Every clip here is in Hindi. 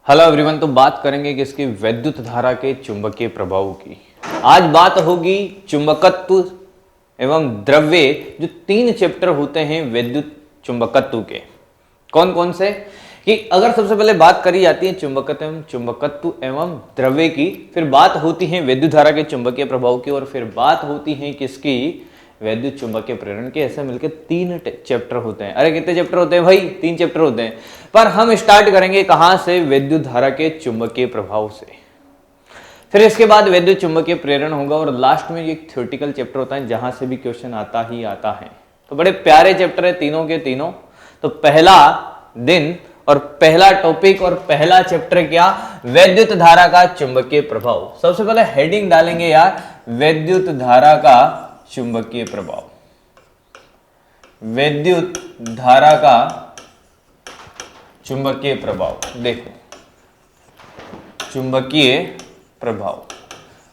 Hello everyone. तो बात करेंगे कि इसकी वैद्युत धारा के चुंबकीय प्रभाव की। आज बात होगी चुंबकत्व एवं द्रव्य, जो 3 चैप्टर होते हैं वैद्युत चुंबकत्व के। कौन कौन से? कि अगर सबसे पहले बात करी जाती है चुंबकत्व एवं द्रव्य की, फिर बात होती है वैद्युत धारा के चुंबकीय प्रभाव की, और फिर बात होती है किसकी? वैद्युत चुंबकीय प्रेरण के। ऐसे मिलकर 3 चैप्टर होते हैं। अरे कितने चैप्टर होते हैं भाई? 3 चैप्टर होते हैं। पर हम स्टार्ट करेंगे कहां से? वैद्युत धारा के चुंबकीय प्रभाव से। फिर इसके बाद वैद्युत चुंबकीय प्रेरण होगा, और लास्ट में एक थ्योरेटिकल चैप्टर होता है जहां से भी क्वेश्चन आता ही आता है। तो बड़े प्यारे चैप्टर है तीनों के तीनों। तो पहला दिन और पहला टॉपिक और पहला चैप्टर क्या? वैद्युत धारा का चुंबकीय प्रभाव। सबसे पहले हेडिंग डालेंगे यार, वैद्युत धारा का चुंबकीय प्रभाव। वैद्युत धारा का चुंबकीय प्रभाव। देखो, चुंबकीय प्रभाव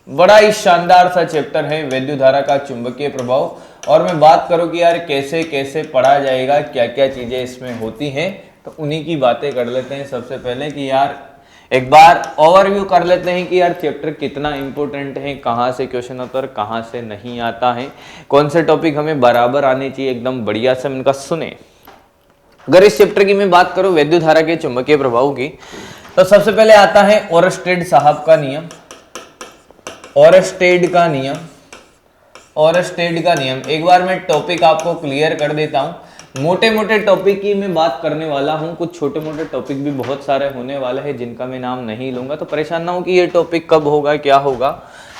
बड़ा ही शानदार सा चैप्टर है, वैद्युत धारा का चुंबकीय प्रभाव। और मैं बात करूं कि यार कैसे कैसे पढ़ा जाएगा, क्या क्या चीजें इसमें होती हैं, तो उन्हीं की बातें कर लेते हैं। सबसे पहले कि यार एक बार ओवरव्यू कर लेते हैं कि यार चैप्टर कितना इंपॉर्टेंट है, कहाँ से क्वेश्चन आता है और कहाँ से नहीं आता है, कौन से टॉपिक हमें बराबर आने चाहिए, एकदम बढ़िया से इनका सुने। अगर इस चैप्टर की मैं बात करूं वैद्युत धारा के चुंबकीय प्रभाव की, तो सबसे पहले आता है ओरस्टेड साहब का नियम। ओरस्टेड का नियम, ओरस्टेड का नियम। एक बार मैं टॉपिक आपको क्लियर कर देता हूं। मोटे मोटे टॉपिक की मैं बात करने वाला हूं, कुछ छोटे मोटे टॉपिक भी बहुत सारे होने वाले हैं जिनका मैं नाम नहीं लूंगा, तो परेशान ना हो कि ये टॉपिक कब होगा, क्या होगा।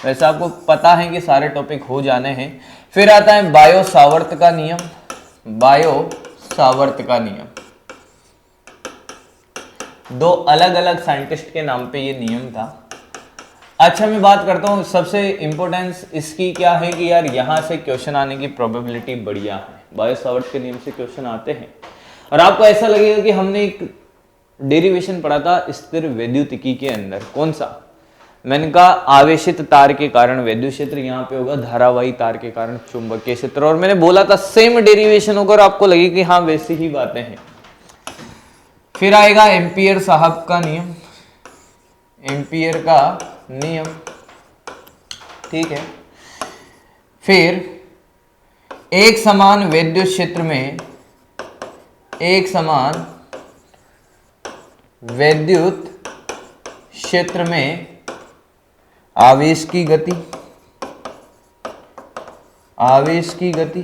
वैसे आपको पता है कि सारे टॉपिक हो जाने हैं। फिर आता है बायो सावर्त का नियम। बायो सावर्त का नियम, 2 अलग अलग साइंटिस्ट के नाम पे ये नियम था। अच्छा, मैं बात करता हूँ सबसे इंपॉर्टेंस इसकी क्या है कि यार यहाँ से क्वेश्चन आने की प्रोबेबिलिटी बढ़िया है। बायो सावर्त के नियम से क्वेश्चन आते हैं, और आपको ऐसा लगेगा कि हमने एक डेरिवेशन पढ़ा था स्थिर वैद्युतिकी के अंदर। कौन सा? मैंने कहा आवेशित तार के कारण वैद्युत क्षेत्र, यहाँ पे होगा धारावाही तार के कारण चुंबकीय क्षेत्र। और मैंने बोला था सेम डेरिवेशन होगा और आपको लगे कि हाँ वैसी ही बातें हैं। फिर आएगा एम्पियर साहब का नियम, एम्पियर का नियम, ठीक है। फिर एक समान वैद्युत क्षेत्र में, एक समान वैद्युत क्षेत्र में आवेश की गति, आवेश की गति।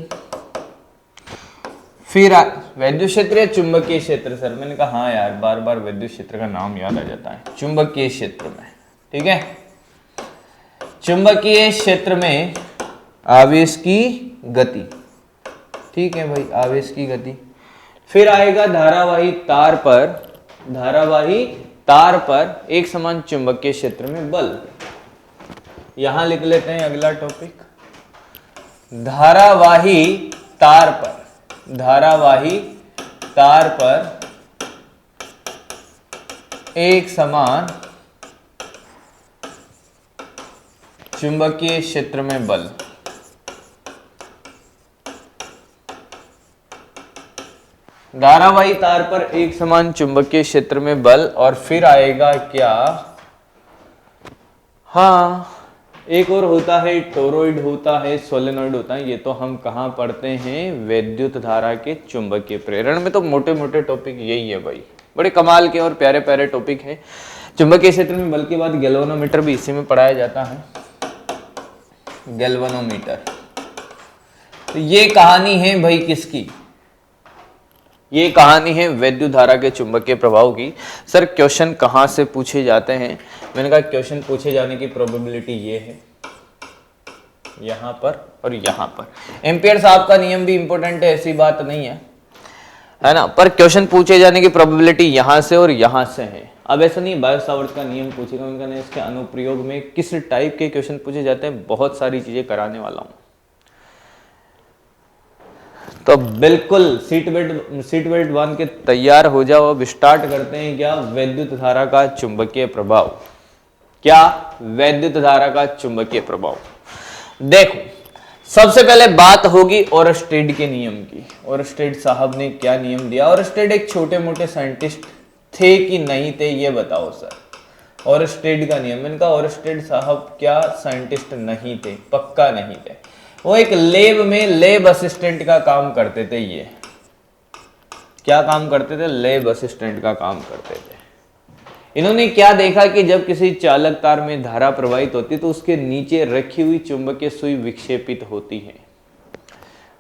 फिर वैद्युत क्षेत्र या चुंबकीय क्षेत्र? सर मैंने कहा हाँ यार, बार बार वैद्युत क्षेत्र का नाम याद आ जाता है। चुंबकीय क्षेत्र में, ठीक है, चुंबकीय क्षेत्र में आवेश की गति, ठीक है भाई, आवेश की गति। फिर आएगा धारावाही तार पर, धारावाही तार पर एक समान चुंबकीय क्षेत्र में बल। यहां लिख लेते हैं अगला टॉपिक, धारावाही तार पर, धारावाही तार पर एक समान चुंबकीय क्षेत्र में बल। धारावाही तार पर एक समान चुंबकीय क्षेत्र में बल। और फिर आएगा क्या? हाँ, एक और होता है, टोरॉइड होता है, सोलेनॉइड होता है। ये तो हम कहाँ पढ़ते हैं? वैद्युत धारा के चुंबकीय प्रेरण में। तो मोटे मोटे टॉपिक यही है भाई, बड़े कमाल के और प्यारे प्यारे टॉपिक है। चुंबकीय क्षेत्र में बल के बाद गैल्वेनोमीटर भी इसी में पढ़ाया जाता है, गैल्वेनोमीटर। तो ये कहानी है भाई किसकी? ये कहानी है वैद्युत धारा के चुंबकीय प्रभाव की। सर क्वेश्चन कहाँ से पूछे जाते हैं? मैंने कहा क्वेश्चन पूछे जाने की प्रोबेबिलिटी ये है, यहाँ पर और यहाँ पर। एम्पियर साहब का नियम भी इंपॉर्टेंट है, ऐसी बात नहीं है ना, पर क्वेश्चन पूछे जाने की प्रोबेबिलिटी यहाँ से और यहाँ से है। अब ऐसा नहीं बायो सावर्त का नियम पूछेगा, उनका नहीं, इसके अनुप्रयोग में किस टाइप के क्वेश्चन पूछे जाते हैं, बहुत सारी चीजें कराने वाला हूँ। तो बिल्कुल सीट बेल्ट बांध के तैयार हो जाओ। अब स्टार्ट करते हैं क्या? वैद्युत धारा का चुंबकीय प्रभाव। क्या? वैद्युत धारा का चुंबकीय प्रभाव। देखो, सबसे पहले बात होगी ओरस्टेड के नियम की। ओरस्टेड साहब ने क्या नियम दिया? ओरस्टेड एक छोटे मोटे साइंटिस्ट थे कि नहीं थे ये बताओ सर। ओरस्टेड का नियम, मैंने कहा ओरस्टेड साहब क्या साइंटिस्ट नहीं थे, पक्का नहीं थे, वो एक लैब में लैब असिस्टेंट का काम करते थे। ये क्या काम करते थे? लैब असिस्टेंट का काम करते थे। इन्होंने क्या देखा कि जब किसी चालक तार में धारा प्रवाहित होती तो उसके नीचे रखी हुई चुंबकीय सुई विक्षेपित होती है,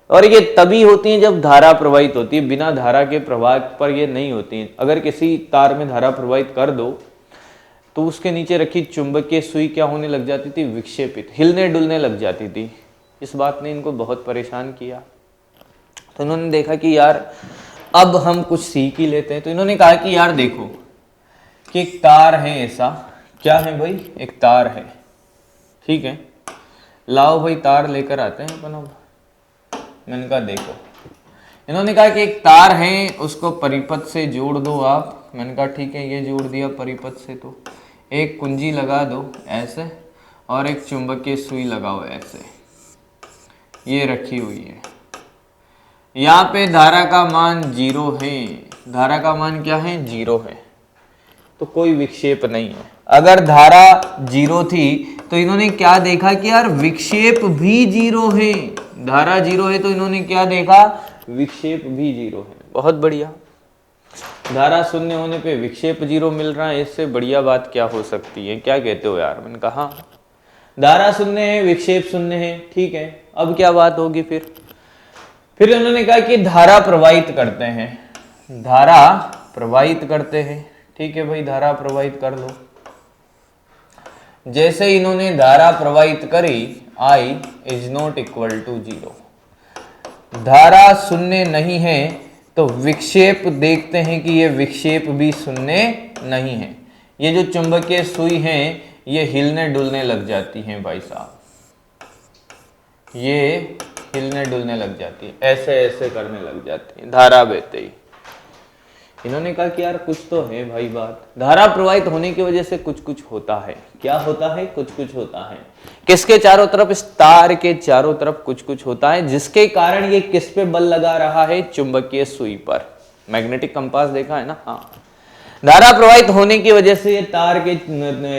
और ये तभी होती है जब धारा प्रवाहित होती है, बिना धारा के प्रवाह पर ये नहीं होती है। अगर किसी तार में धारा प्रवाहित कर दो तो उसके नीचे रखी चुंबकीय सुई क्या होने लग जाती थी? विक्षेपित, हिलने डुलने लग जाती थी। इस बात ने इनको बहुत परेशान किया। तो इन्होंने देखा कि यार अब हम कुछ सीख ही लेते हैं। तो इन्होंने कहा कि यार देखो कि एक तार है, ऐसा क्या है भाई? एक तार है, ठीक है, लाओ भाई तार लेकर आते हैं अपन। अब मैंने कहा देखो, इन्होंने कहा कि एक तार है, उसको परिपथ से जोड़ दो आप। मैंने कहा ठीक है, ये जोड़ दिया परिपथ से, तो एक कुंजी लगा दो ऐसे और एक चुंबकीय सुई लगाओ ऐसे, ये रखी हुई है। यहाँ पे धारा का मान 0 है, धारा का मान क्या है? 0 है, तो कोई विक्षेप नहीं है। अगर धारा 0 थी तो इन्होंने क्या देखा कि यार विक्षेप भी 0 है। धारा 0 है तो इन्होंने क्या देखा? विक्षेप भी 0 है। बहुत बढ़िया, धारा शून्य होने पे विक्षेप 0 मिल रहा है, इससे बढ़िया बात क्या हो सकती है? क्या कहते हो यार? मैंने कहा धारा शून्य है, विक्षेप शून्य है, ठीक है, अब क्या बात होगी फिर उन्होंने कहा कि धारा प्रवाहित करते हैं, धारा प्रवाहित करते हैं, ठीक है भाई, धारा प्रवाहित कर लो। जैसे इन्होंने धारा प्रवाहित करी, I is not equal to 0, धारा शून्य नहीं है तो विक्षेप देखते हैं कि ये विक्षेप भी शून्य नहीं है। ये जो चुंबकीय सुई है ये हिलने डुलने लग जाती हैं भाई साहब, ये हिलने डुलने लग जाती है, ऐसे ऐसे करने लग जाती है धारा बहते ही। इन्होंने कहा कि यार कुछ तो है भाई बात, धारा प्रवाहित होने की वजह से कुछ कुछ होता है। क्या होता है? कुछ कुछ होता है। किसके चारों तरफ? इस तार के चारों तरफ कुछ कुछ होता है, जिसके कारण ये किस पे बल लगा रहा है? चुंबकीय सुई पर। मैग्नेटिक कंपास देखा है ना? हाँ, धारा प्रवाहित होने की वजह से ये तार के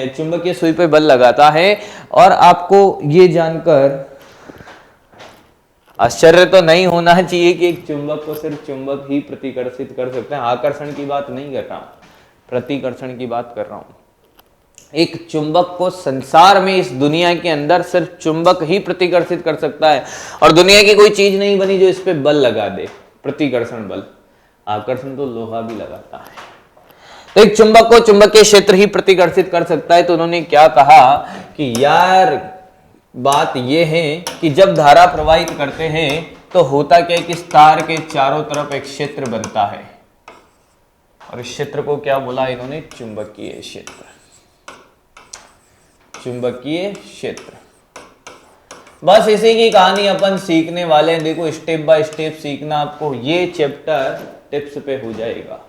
चुंबकीय सुई पे बल लगाता है। और आपको ये जानकर आश्चर्य तो नहीं होना चाहिए कि एक चुंबक को सिर्फ चुंबक ही प्रतिकर्षित कर सकते हैं। आकर्षण की बात नहीं कर रहा हूं, प्रतिकर्षण की बात कर रहा हूं। एक चुंबक को संसार में, इस दुनिया के अंदर सिर्फ चुंबक ही प्रतिकर्षित कर सकता है, और दुनिया की कोई चीज नहीं बनी जो इस पे बल लगा दे, प्रतिकर्षण बल। आकर्षण तो लोहा भी लगाता है, तो एक चुंबक को चुंबकीय क्षेत्र ही प्रतिकर्षित कर सकता है। तो उन्होंने क्या कहा कि यार बात यह है कि जब धारा प्रवाहित करते हैं तो होता क्या है कि इस तार के चारों तरफ एक क्षेत्र बनता है, और इस क्षेत्र को क्या बोला इन्होंने? चुंबकीय क्षेत्र। चुंबकीय क्षेत्र, बस इसी की कहानी अपन सीखने वाले हैं। देखो स्टेप बाय स्टेप सीखना आपको, ये चैप्टर टिप्स पे हो जाएगा।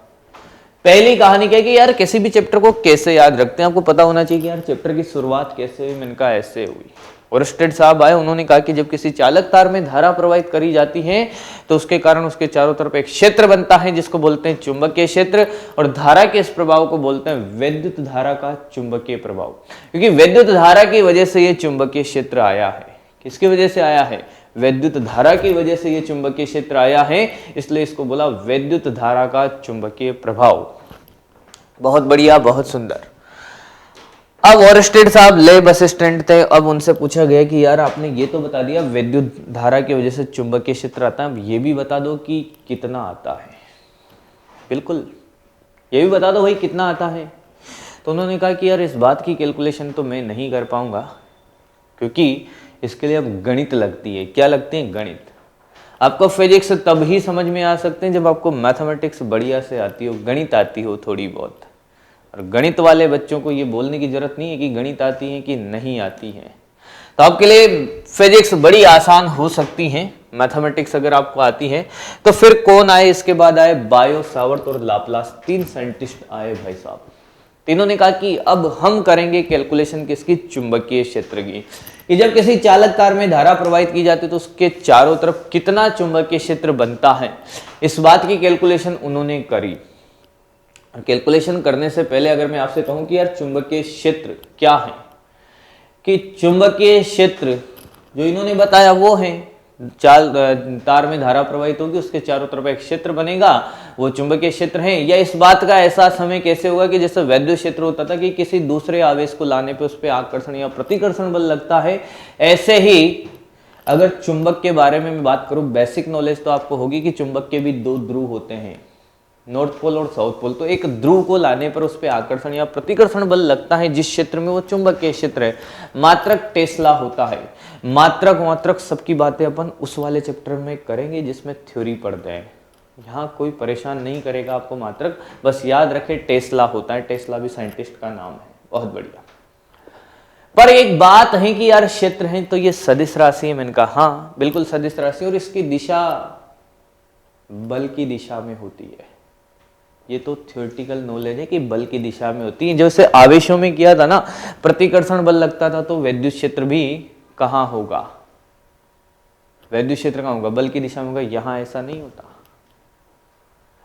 पहली कहानी क्या है कि यार किसी भी चैप्टर को कैसे याद रखते हैं, आपको पता होना चाहिए कि यार चैप्टर की शुरुआत कैसे हुई। मैंने कहा ऐसे हुई। ओरस्टेड साहब आए, उन्होंने कहा कि जब किसी चालक तार में धारा प्रवाहित करी जाती है तो उसके कारण उसके चारों तरफ एक क्षेत्र बनता है जिसको बोलते हैं चुंबकीय क्षेत्र, और धारा के इस प्रभाव को बोलते हैं वैद्युत धारा का चुंबकीय प्रभाव। क्योंकि वैद्युत धारा की वजह से ये चुंबकीय क्षेत्र आया है। किसकी वजह से आया है? वैद्युत धारा की वजह से ये चुंबकीय क्षेत्र आया है, इसलिए इसको बोला वैद्युत धारा का चुंबकीय प्रभाव। बहुत बढ़िया, बहुत सुंदर। अब ओरस्टेड साहब लैब असिस्टेंट थे। अब उनसे पूछा गया कि यार आपने ये तो बता दिया वैद्युत धारा की वजह से चुंबकीय क्षेत्र आता है, अब ये भी बता दो कि कितना आता है। बिल्कुल, ये भी बता दो भाई कितना आता है। तो उन्होंने कहा कि यार इस बात की कैलकुलेशन तो मैं नहीं कर पाऊंगा, क्योंकि इसके लिए अब गणित लगती है। क्या लगती है? गणित। आपको फिजिक्स तब ही समझ में आ सकते हैं जब आपको मैथमेटिक्स बढ़िया से आती हो, गणित आती हो थोड़ी बहुत। और गणित वाले बच्चों को ये बोलने की जरूरत नहीं है कि गणित आती है कि नहीं आती है। तो आपके लिए फिजिक्स बड़ी आसान हो सकती है, मैथमेटिक्स अगर आपको आती है। तो फिर कौन आए इसके बाद? आए बायो सावर्त और लाप्लास, 3 साइंटिस्ट आए भाई साहब। तीनों ने कहा कि अब हम करेंगे कैलकुलेशन किसकी? चुंबकीय क्षेत्र की। कि जब किसी चालक तार में धारा प्रवाहित की जाती है तो उसके चारों तरफ कितना चुंबकीय क्षेत्र बनता है, इस बात की कैलकुलेशन उन्होंने करी। और कैलकुलेशन करने से पहले अगर मैं आपसे कहूं कि यार चुंबकीय क्षेत्र क्या है, कि चुंबकीय क्षेत्र जो इन्होंने बताया वो है तार में धारा प्रवाहित होगी, उसके चारों तरफ एक क्षेत्र बनेगा, वो चुंबकीय क्षेत्र है। या इस बात का एहसास हमें कैसे होगा कि जैसे वैद्युत क्षेत्र होता था कि किसी दूसरे आवेश को लाने पे उस पर आकर्षण या प्रतिकर्षण बल लगता है, ऐसे ही अगर चुंबक के बारे में मैं बात करूं, बेसिक नॉलेज तो आपको होगी कि चुंबक के भी दो ध्रुव होते हैं, नॉर्थ पोल और साउथ पोल। तो एक ध्रुव को लाने पर उस पर आकर्षण या प्रतिकर्षण बल लगता है जिस क्षेत्र में, वो चुंबकीय क्षेत्र है। मात्रक टेस्ला होता है। मात्रक सबकी बातें अपन उस वाले चैप्टर में करेंगे जिसमें थ्योरी पढ़ते हैं, यहाँ कोई परेशान नहीं करेगा आपको मात्रक, बस याद रखे टेस्ला होता है। टेस्ला भी साइंटिस्ट का नाम है, बहुत बढ़िया। पर एक बात है कि यार क्षेत्र है तो ये सदिश राशि है। मैंने कहा हाँ बिल्कुल सदिश राशि, और इसकी दिशा बल की दिशा में होती है। ये तो थ्योरेटिकल नॉलेज है कि बल की दिशा में होती है। जैसे आवेशों में किया था ना, प्रतिकर्षण बल लगता था, तो वैद्युत क्षेत्र भी कहां होगा, वैद्युत क्षेत्र कहां होगा, बल की दिशा में होगा। यहां ऐसा नहीं होता।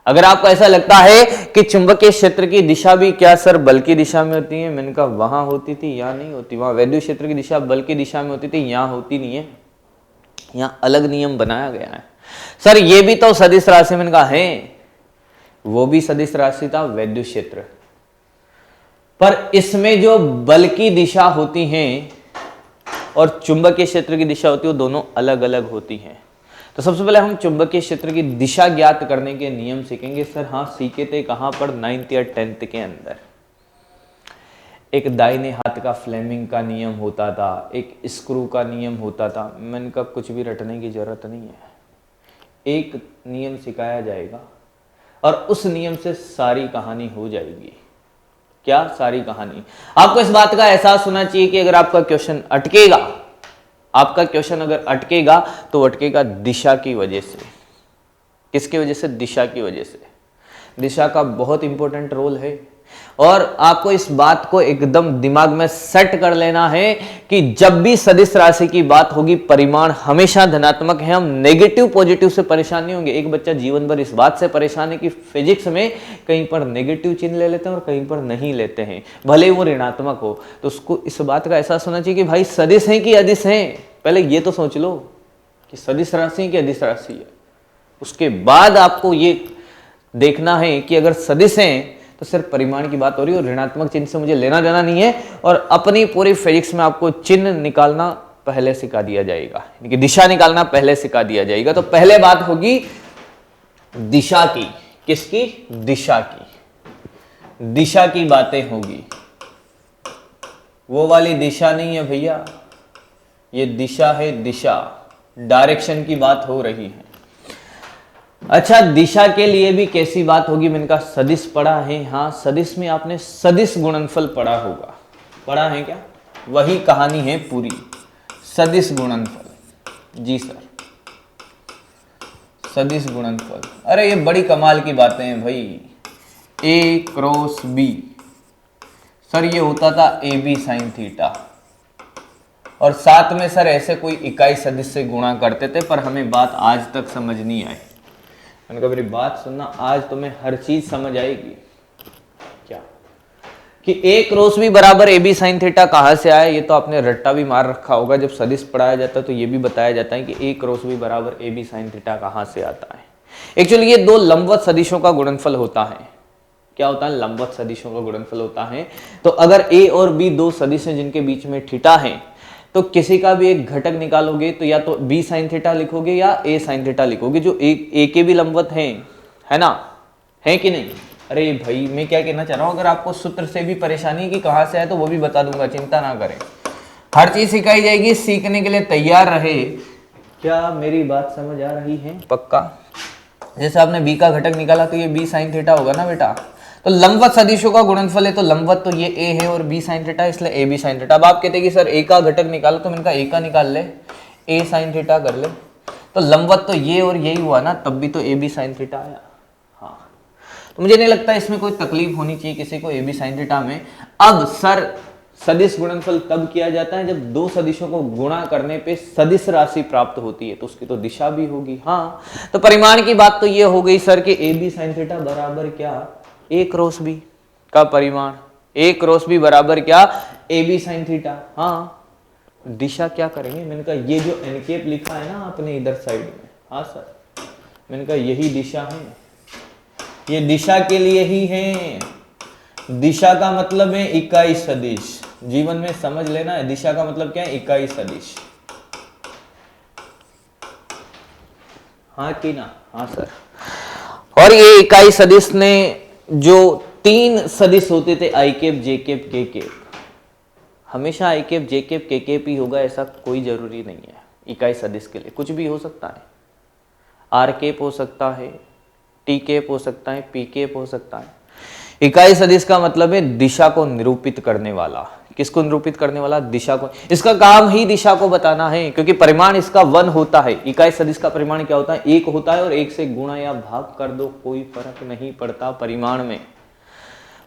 अगर आपको ऐसा लगता है कि चुंबकीय क्षेत्र की दिशा भी क्या सर बल की दिशा में होती है, मैंने कहा वहां होती थी, यहां नहीं होती। वहां वैद्युत क्षेत्र की दिशा बल की दिशा में होती थी, यहां होती नहीं है। यहां अलग नियम बनाया गया है। सर ये भी तो सदिश राशि, मैंने कहा है, वो भी सदिश राशि था वैद्युत क्षेत्र, पर इसमें जो बल की दिशा होती हैं और चुंबकीय क्षेत्र की दिशा होती है, वो दोनों अलग अलग होती हैं। तो सबसे पहले हम चुंबकीय क्षेत्र की दिशा ज्ञात करने के नियम सीखेंगे। सर हाँ सीखे थे, कहां पर, 9th या 10th के अंदर। एक दाहिने हाथ का फ्लेमिंग का नियम होता था, एक स्क्रू का नियम होता था। मैंने कहा कुछ भी रटने की जरूरत नहीं है, एक नियम सिखाया जाएगा और उस नियम से सारी कहानी हो जाएगी। क्या सारी कहानी? आपको इस बात का एहसास होना चाहिए कि अगर आपका क्वेश्चन अटकेगा, आपका क्वेश्चन अगर अटकेगा तो अटकेगा दिशा की वजह से। किसकी वजह से? दिशा की वजह से। दिशा का बहुत इंपॉर्टेंट रोल है और आपको इस बात को एकदम दिमाग में सेट कर लेना है कि जब भी सदिश राशि की बात होगी, परिमाण हमेशा धनात्मक है। हम नेगेटिव पॉजिटिव से परेशान नहीं होंगे। एक बच्चा जीवन भर इस बात से परेशान है कि फिजिक्स में कहीं पर नेगेटिव चिन्ह ले लेते हैं और कहीं पर नहीं लेते हैं, भले वो ऋणात्मक हो। तो उसको इस बात का एहसास होना चाहिए कि भाई सदिश है कि अदिश है। पहले ये तो सोच लो कि सदिश राशि है कि अदिश राशि है। उसके बाद आपको ये देखना है कि अगर सदिश है तो सिर्फ परिमाण की बात हो रही है और ऋणात्मक चिन्ह से मुझे लेना देना नहीं है। और अपनी पूरी फिजिक्स में आपको चिन्ह निकालना पहले सिखा दिया जाएगा, यानी कि दिशा निकालना पहले सिखा दिया जाएगा। तो पहले बात होगी दिशा की। किसकी? दिशा की। दिशा की बातें होगी। वो वाली दिशा नहीं है भैया, ये दिशा है, दिशा, डायरेक्शन की बात हो रही है। अच्छा, दिशा के लिए भी कैसी बात होगी? मैंने कहा सदिश पढ़ा है। हाँ, सदिश में आपने सदिश गुणनफल पढ़ा होगा। पढ़ा है क्या? वही कहानी है पूरी, सदिश गुणनफल। जी सर, सदिश गुणनफल। अरे ये बड़ी कमाल की बातें हैं भाई। ए क्रॉस बी, सर ये होता था ए बी साइन थीटा, और साथ में सर ऐसे कोई इकाई सदिश से गुणा करते थे, पर हमें बात आज तक समझ नहीं आई। मैंने कहा मेरी बात सुनना, आज तुम्हें हर चीज समझ आएगी। क्या कि ए क्रॉस बी बराबर ए बी साइन थीटा कहां से आया? ये तो आपने रट्टा भी मार रखा होगा। जब सदिश पढ़ाया जाता है तो ये भी बताया जाता है कि ए क्रॉस बी बराबर ए बी साइन थीटा कहां से आता है। एक्चुअली ये दो लंबवत सदिशों का गुणनफल होता है। क्या होता है? लंबवत सदिशों का गुणनफल होता है। तो अगर ए और बी दो सदिश हैं जिनके बीच में थीटा है, तो किसी का भी एक घटक निकालोगे तो या तो बी साइन थीटा लिखोगे या ए साइन थीटा लिखोगे, जो ए के भी लंबवत हैं, है ना? है कि नहीं? अरे भाई मैं क्या कहना चाह रहा हूं, अगर आपको सूत्र से भी परेशानी है कि कहां से है तो वो भी बता दूंगा, चिंता ना करें। हर चीज सिखाई जाएगी, सीखने के लिए तैयार रहे। क्या मेरी बात समझ आ रही है? पक्का? जैसे आपने बी का घटक निकाला तो ये बी साइन थीटा होगा ना बेटा। तो लंबवत सदिशों का गुणनफल है, तो लंबवत तो ये ए है और बी साइन थीटा, इसलिए ए बी साइन थीटा। अब आप कहते हैं कि सर ए का घटक निकालो, तो मैंने कहा ए का निकाल ले, ए साइन थीटा कर ले। तो लंबवत तो ये और यही हुआ ना, तब भी तो ए बी साइन थीटा आया। हाँ, तो मुझे नहीं लगता इसमें कोई तकलीफ होनी चाहिए किसी को ए बी साइन थीटा में। अब सर सदिश गुणनफल तब किया जाता है जब दो सदिशों को गुणा करने पे सदिश राशि प्राप्त होती है, तो उसकी तो दिशा भी होगी। हाँ, तो परिमाण की बात तो ये हो गई सर कि ए बी साइन थीटा बराबर क्या? ए क्रॉस बी का परिमाण, ए क्रॉस बी बराबर क्या, ए बी साइन थीटा। हाँ, दिशा क्या करेंगे, मैंने कहा ये जो एनकेप लिखा है ना आपने इधर साइड में, हाँ सर, मैंने कहा यही दिशा है, ये दिशा के लिए ही है। दिशा का मतलब है इकाई सदिश, जीवन में समझ लेना है, दिशा का मतलब क्या है, इकाई सदिश। हाँ कि ना, हाँ सर। और ये इकाई सदिश ने जो 3 सदिश होते थे, आई कैप, जे कैप, के कैप, हमेशा आई कैप, जे कैप, के कैप ही होगा ऐसा कोई जरूरी नहीं है। इकाई सदिश के लिए कुछ भी हो सकता है, आर कैप हो सकता है, टी कैप हो सकता है, पी कैप हो सकता है। इकाई सदिश का मतलब है दिशा को निरूपित करने वाला। किसको निरूपित करने वाला, दिशा को। इसका काम ही दिशा को बताना है, क्योंकि परिमाण इसका 1 होता है। इकाई सदिश का परिमाण क्या होता है, 1 होता है, और 1 से गुणा या भाग कर दो, कोई फर्क नहीं पड़ता परिमाण में।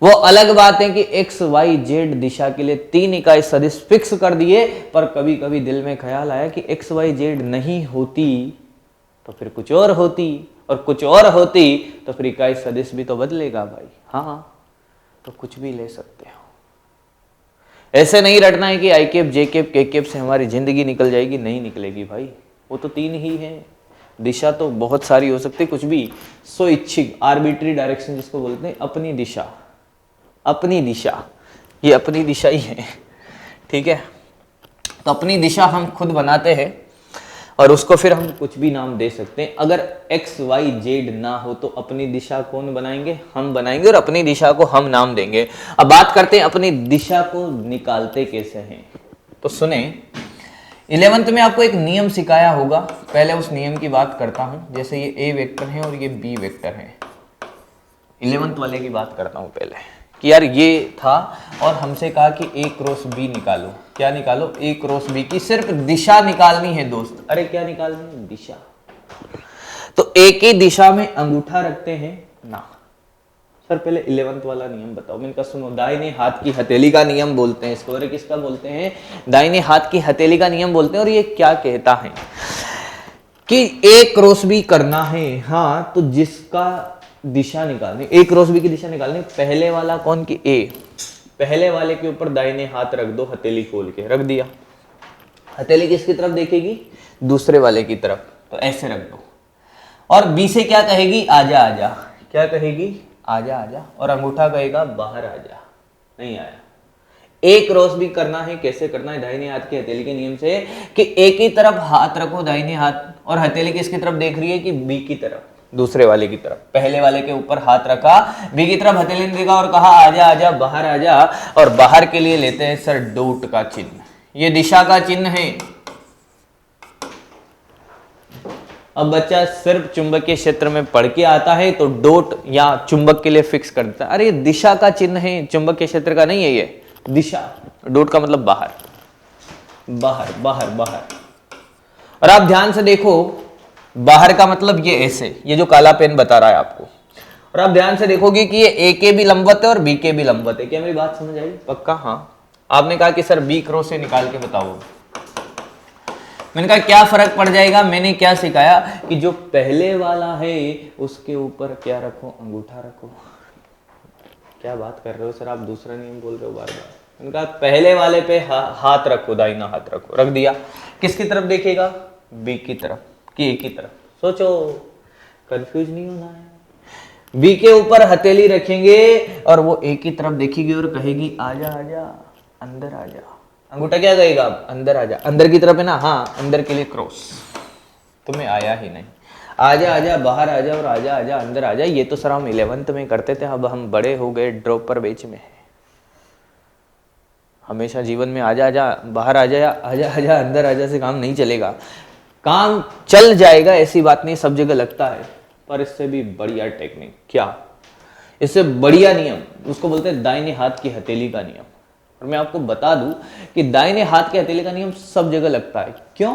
वो अलग बात है कि एक्स वाई जेड दिशा के लिए 3 इकाई सदिश फिक्स कर दिए, पर कभी कभी दिल में ख्याल आया कि एक्स वाई जेड नहीं होती तो फिर कुछ और होती, और कुछ और होती तो फिर इकाई सदिश भी तो बदलेगा भाई। हाँ, तो कुछ भी ले सकते हो, ऐसे नहीं रटना है कि आई कैप, जे कैप, के कैप से हमारी जिंदगी निकल जाएगी, नहीं निकलेगी भाई। वो तो 3 ही है, दिशा तो बहुत सारी हो सकती है, कुछ भी स्वइच्छिक, आर्बिट्री डायरेक्शन जिसको बोलते हैं, अपनी दिशा, अपनी दिशा, ये अपनी दिशा ही है, ठीक है। तो अपनी दिशा हम खुद बनाते हैं, और उसको फिर हम कुछ भी नाम दे सकते हैं। अगर एक्स वाई जेड ना हो तो अपनी दिशा कौन बनाएंगे, हम बनाएंगे, और अपनी दिशा को हम नाम देंगे। अब बात करते हैं अपनी दिशा को निकालते कैसे हैं। तो सुने, 11th में आपको एक नियम सिखाया होगा, पहले उस नियम की बात करता हूं। जैसे ये ए वेक्टर है और ये बी वेक्टर है, 11th वाले की बात करता हूं पहले, कि यार ये था और हमसे कहा कि ए क्रॉस बी निकालो। क्या निकालो, ए क्रॉस बी की सिर्फ दिशा निकालनी है दोस्त। अरे क्या निकालनी है, दिशा। तो एक ही दिशा में अंगूठा रखते हैं ना सर, पहले 11th वाला नियम बताओ। मैंने कहा सुनो, दाहिने हाथ की हथेली का नियम बोलते हैं इसको। अरे किसका बोलते हैं, दाहिने हाथ की हथेली का नियम बोलते हैं। और ये क्या कहता है कि ए क्रॉस बी करना है, हाँ, तो जिसका दिशा निकालनी, ए क्रॉस बी की दिशा निकालनी, पहले वाला कौन की, ए, पहले वाले के ऊपर दाहिने हाथ रख दो, हथेली खोल के रख दिया। हथेली किसकी तरफ देखेगी, दूसरे वाले की तरफ, तो ऐसे रख दो। और बी से क्या कहेगी, आजा आजा, क्या कहेगी, आजा आजा, और अंगूठा कहेगा बाहर आजा, नहीं आया। ए क्रॉस बी करना है, कैसे करना है, दाहिने हाथ की हथेली के नियम से, कि ए की तरफ हाथ रखो दाहिने हाथ, और हथेली किसकी तरफ देख रही है, कि बी की तरफ, दूसरे वाले की तरफ। पहले वाले के ऊपर हाथ रखा, बी की तरफ हथेली ने देखा और कहा आजा आजा, बाहर आजा। और बाहर के लिए लेते हैं सर डॉट का चिन्ह, ये दिशा का चिन्ह है। अब बच्चा सिर्फ चुंबकीय क्षेत्र में पढ़ के आता है तो डॉट या चुंबक के लिए फिक्स कर देता है। अरे दिशा का चिन्ह है, चुंबकीय क्षेत्र का नहीं है ये, दिशा। डॉट का मतलब बाहर, बाहर, बाहर, बाहर। और आप ध्यान से देखो, बाहर का मतलब ये ऐसे, ये जो काला पेन बता रहा है आपको। और आप ध्यान से देखोगे कि ये ए के भी लंबवत है और बी के भी लंबवत है। क्या मेरी बात समझ आई, पक्का? हाँ। आपने कहा कि सर बी क्रॉस से निकाल के बताओ। मैंने कहा क्या फर्क पड़ जाएगा, मैंने क्या सिखाया कि जो पहले वाला है उसके ऊपर क्या रखो, अंगूठा रखो। क्या बात कर रहे हो सर, आप दूसरा नियम बोल रहे हो बार बार। मैंने कहा पहले वाले पे हाथ रखो, दाहिना हाथ रखो, रख दिया। किसकी तरफ देखेगा, बी की तरफ कि ए की तरफ। सोचो, कंफ्यूज नहीं होना है। बी के ऊपर हथेली रखेंगे और वो ए की तरफ देखेगी और कहेगी आजा आजा, अंदर आजा। अंगूठा क्या कहेगा, अंदर आजा, अंदर की तरफ है ना, हाँ, अंदर के लिए क्रॉस। तुम्हें आया ही नहीं, आजा आजा, बाहर आजा, और आजा आजा, अंदर आजा। ये तो सर हम 11th में करते थे, अब हम बड़े हो गए, ड्रॉपर बेच में है। हमेशा जीवन में आजा आजा, बाहर आजा, आजा आजा, अंदर आजा से काम नहीं चलेगा। काम चल जाएगा ऐसी बात नहीं, सब जगह लगता है, पर इससे भी बढ़िया टेक्निक, क्या, इससे बढ़िया नियम, उसको बोलते हैं दाहिने हाथ की हथेली का नियम। और मैं आपको बता दूं कि दाहिने हाथ की हथेली का नियम सब जगह लगता है। क्यों?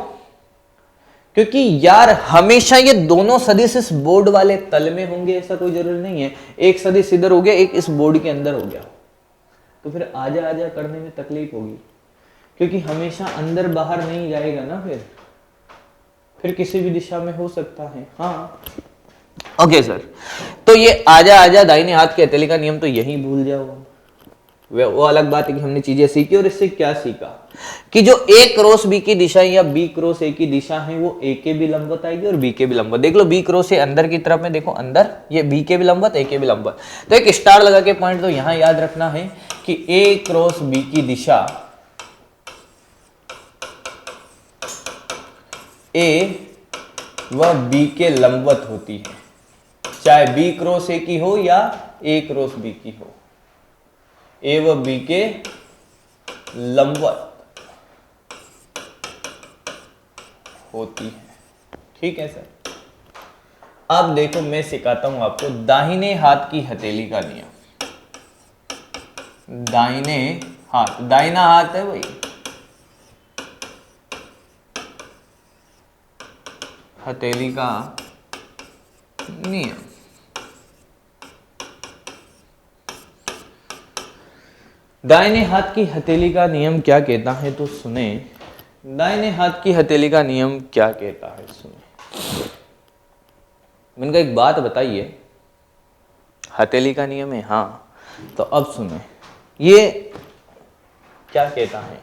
क्योंकि यार हमेशा ये दोनों सदिश इस बोर्ड वाले तल में होंगे ऐसा कोई जरूरी नहीं है। एक सदिश इधर हो गया, एक इस बोर्ड के अंदर हो गया, तो फिर आजा आजा करने में तकलीफ होगी, क्योंकि हमेशा अंदर बाहर नहीं जाएगा ना, फिर किसी भी दिशा में हो सकता है। हाँ, ओके सर, तो ये आजा आजा दाहिने हाथ के हथेली का नियम तो यही भूल जाओ। वो अलग बात है कि हमने चीजें सीखी, और इससे क्या सीखा कि जो ए क्रॉस बी की दिशा या बी क्रॉस ए की दिशा है वो ए के भी लंबवत आएगी और बी के भी लंबवत। देख लो बी क्रॉस ए अंदर की तरफ में, देखो अंदर, ये बी के भी लंबवत, ए के भी लंबवत। तो एक स्टार लगा के पॉइंट तो यहां याद रखना है कि ए क्रॉस बी की दिशा ए व बी के लंबवत होती है, चाहे बी क्रॉस ए की हो या ए क्रॉस बी की हो, ए व बी के लंबवत होती है। ठीक है सर। अब देखो मैं सिखाता हूं आपको दाहिने हाथ की हथेली का नियम। दाहिने हाथ, दाहिना हाथ है भाई, हथेली का नियम। दाहिने हाथ की हथेली का नियम क्या कहता है तो सुने। दाहिने हाथ की हथेली का नियम क्या कहता है सुने। मैंने कहा एक बात बताइए, हथेली का नियम है, हाँ, तो अब सुने ये क्या कहता है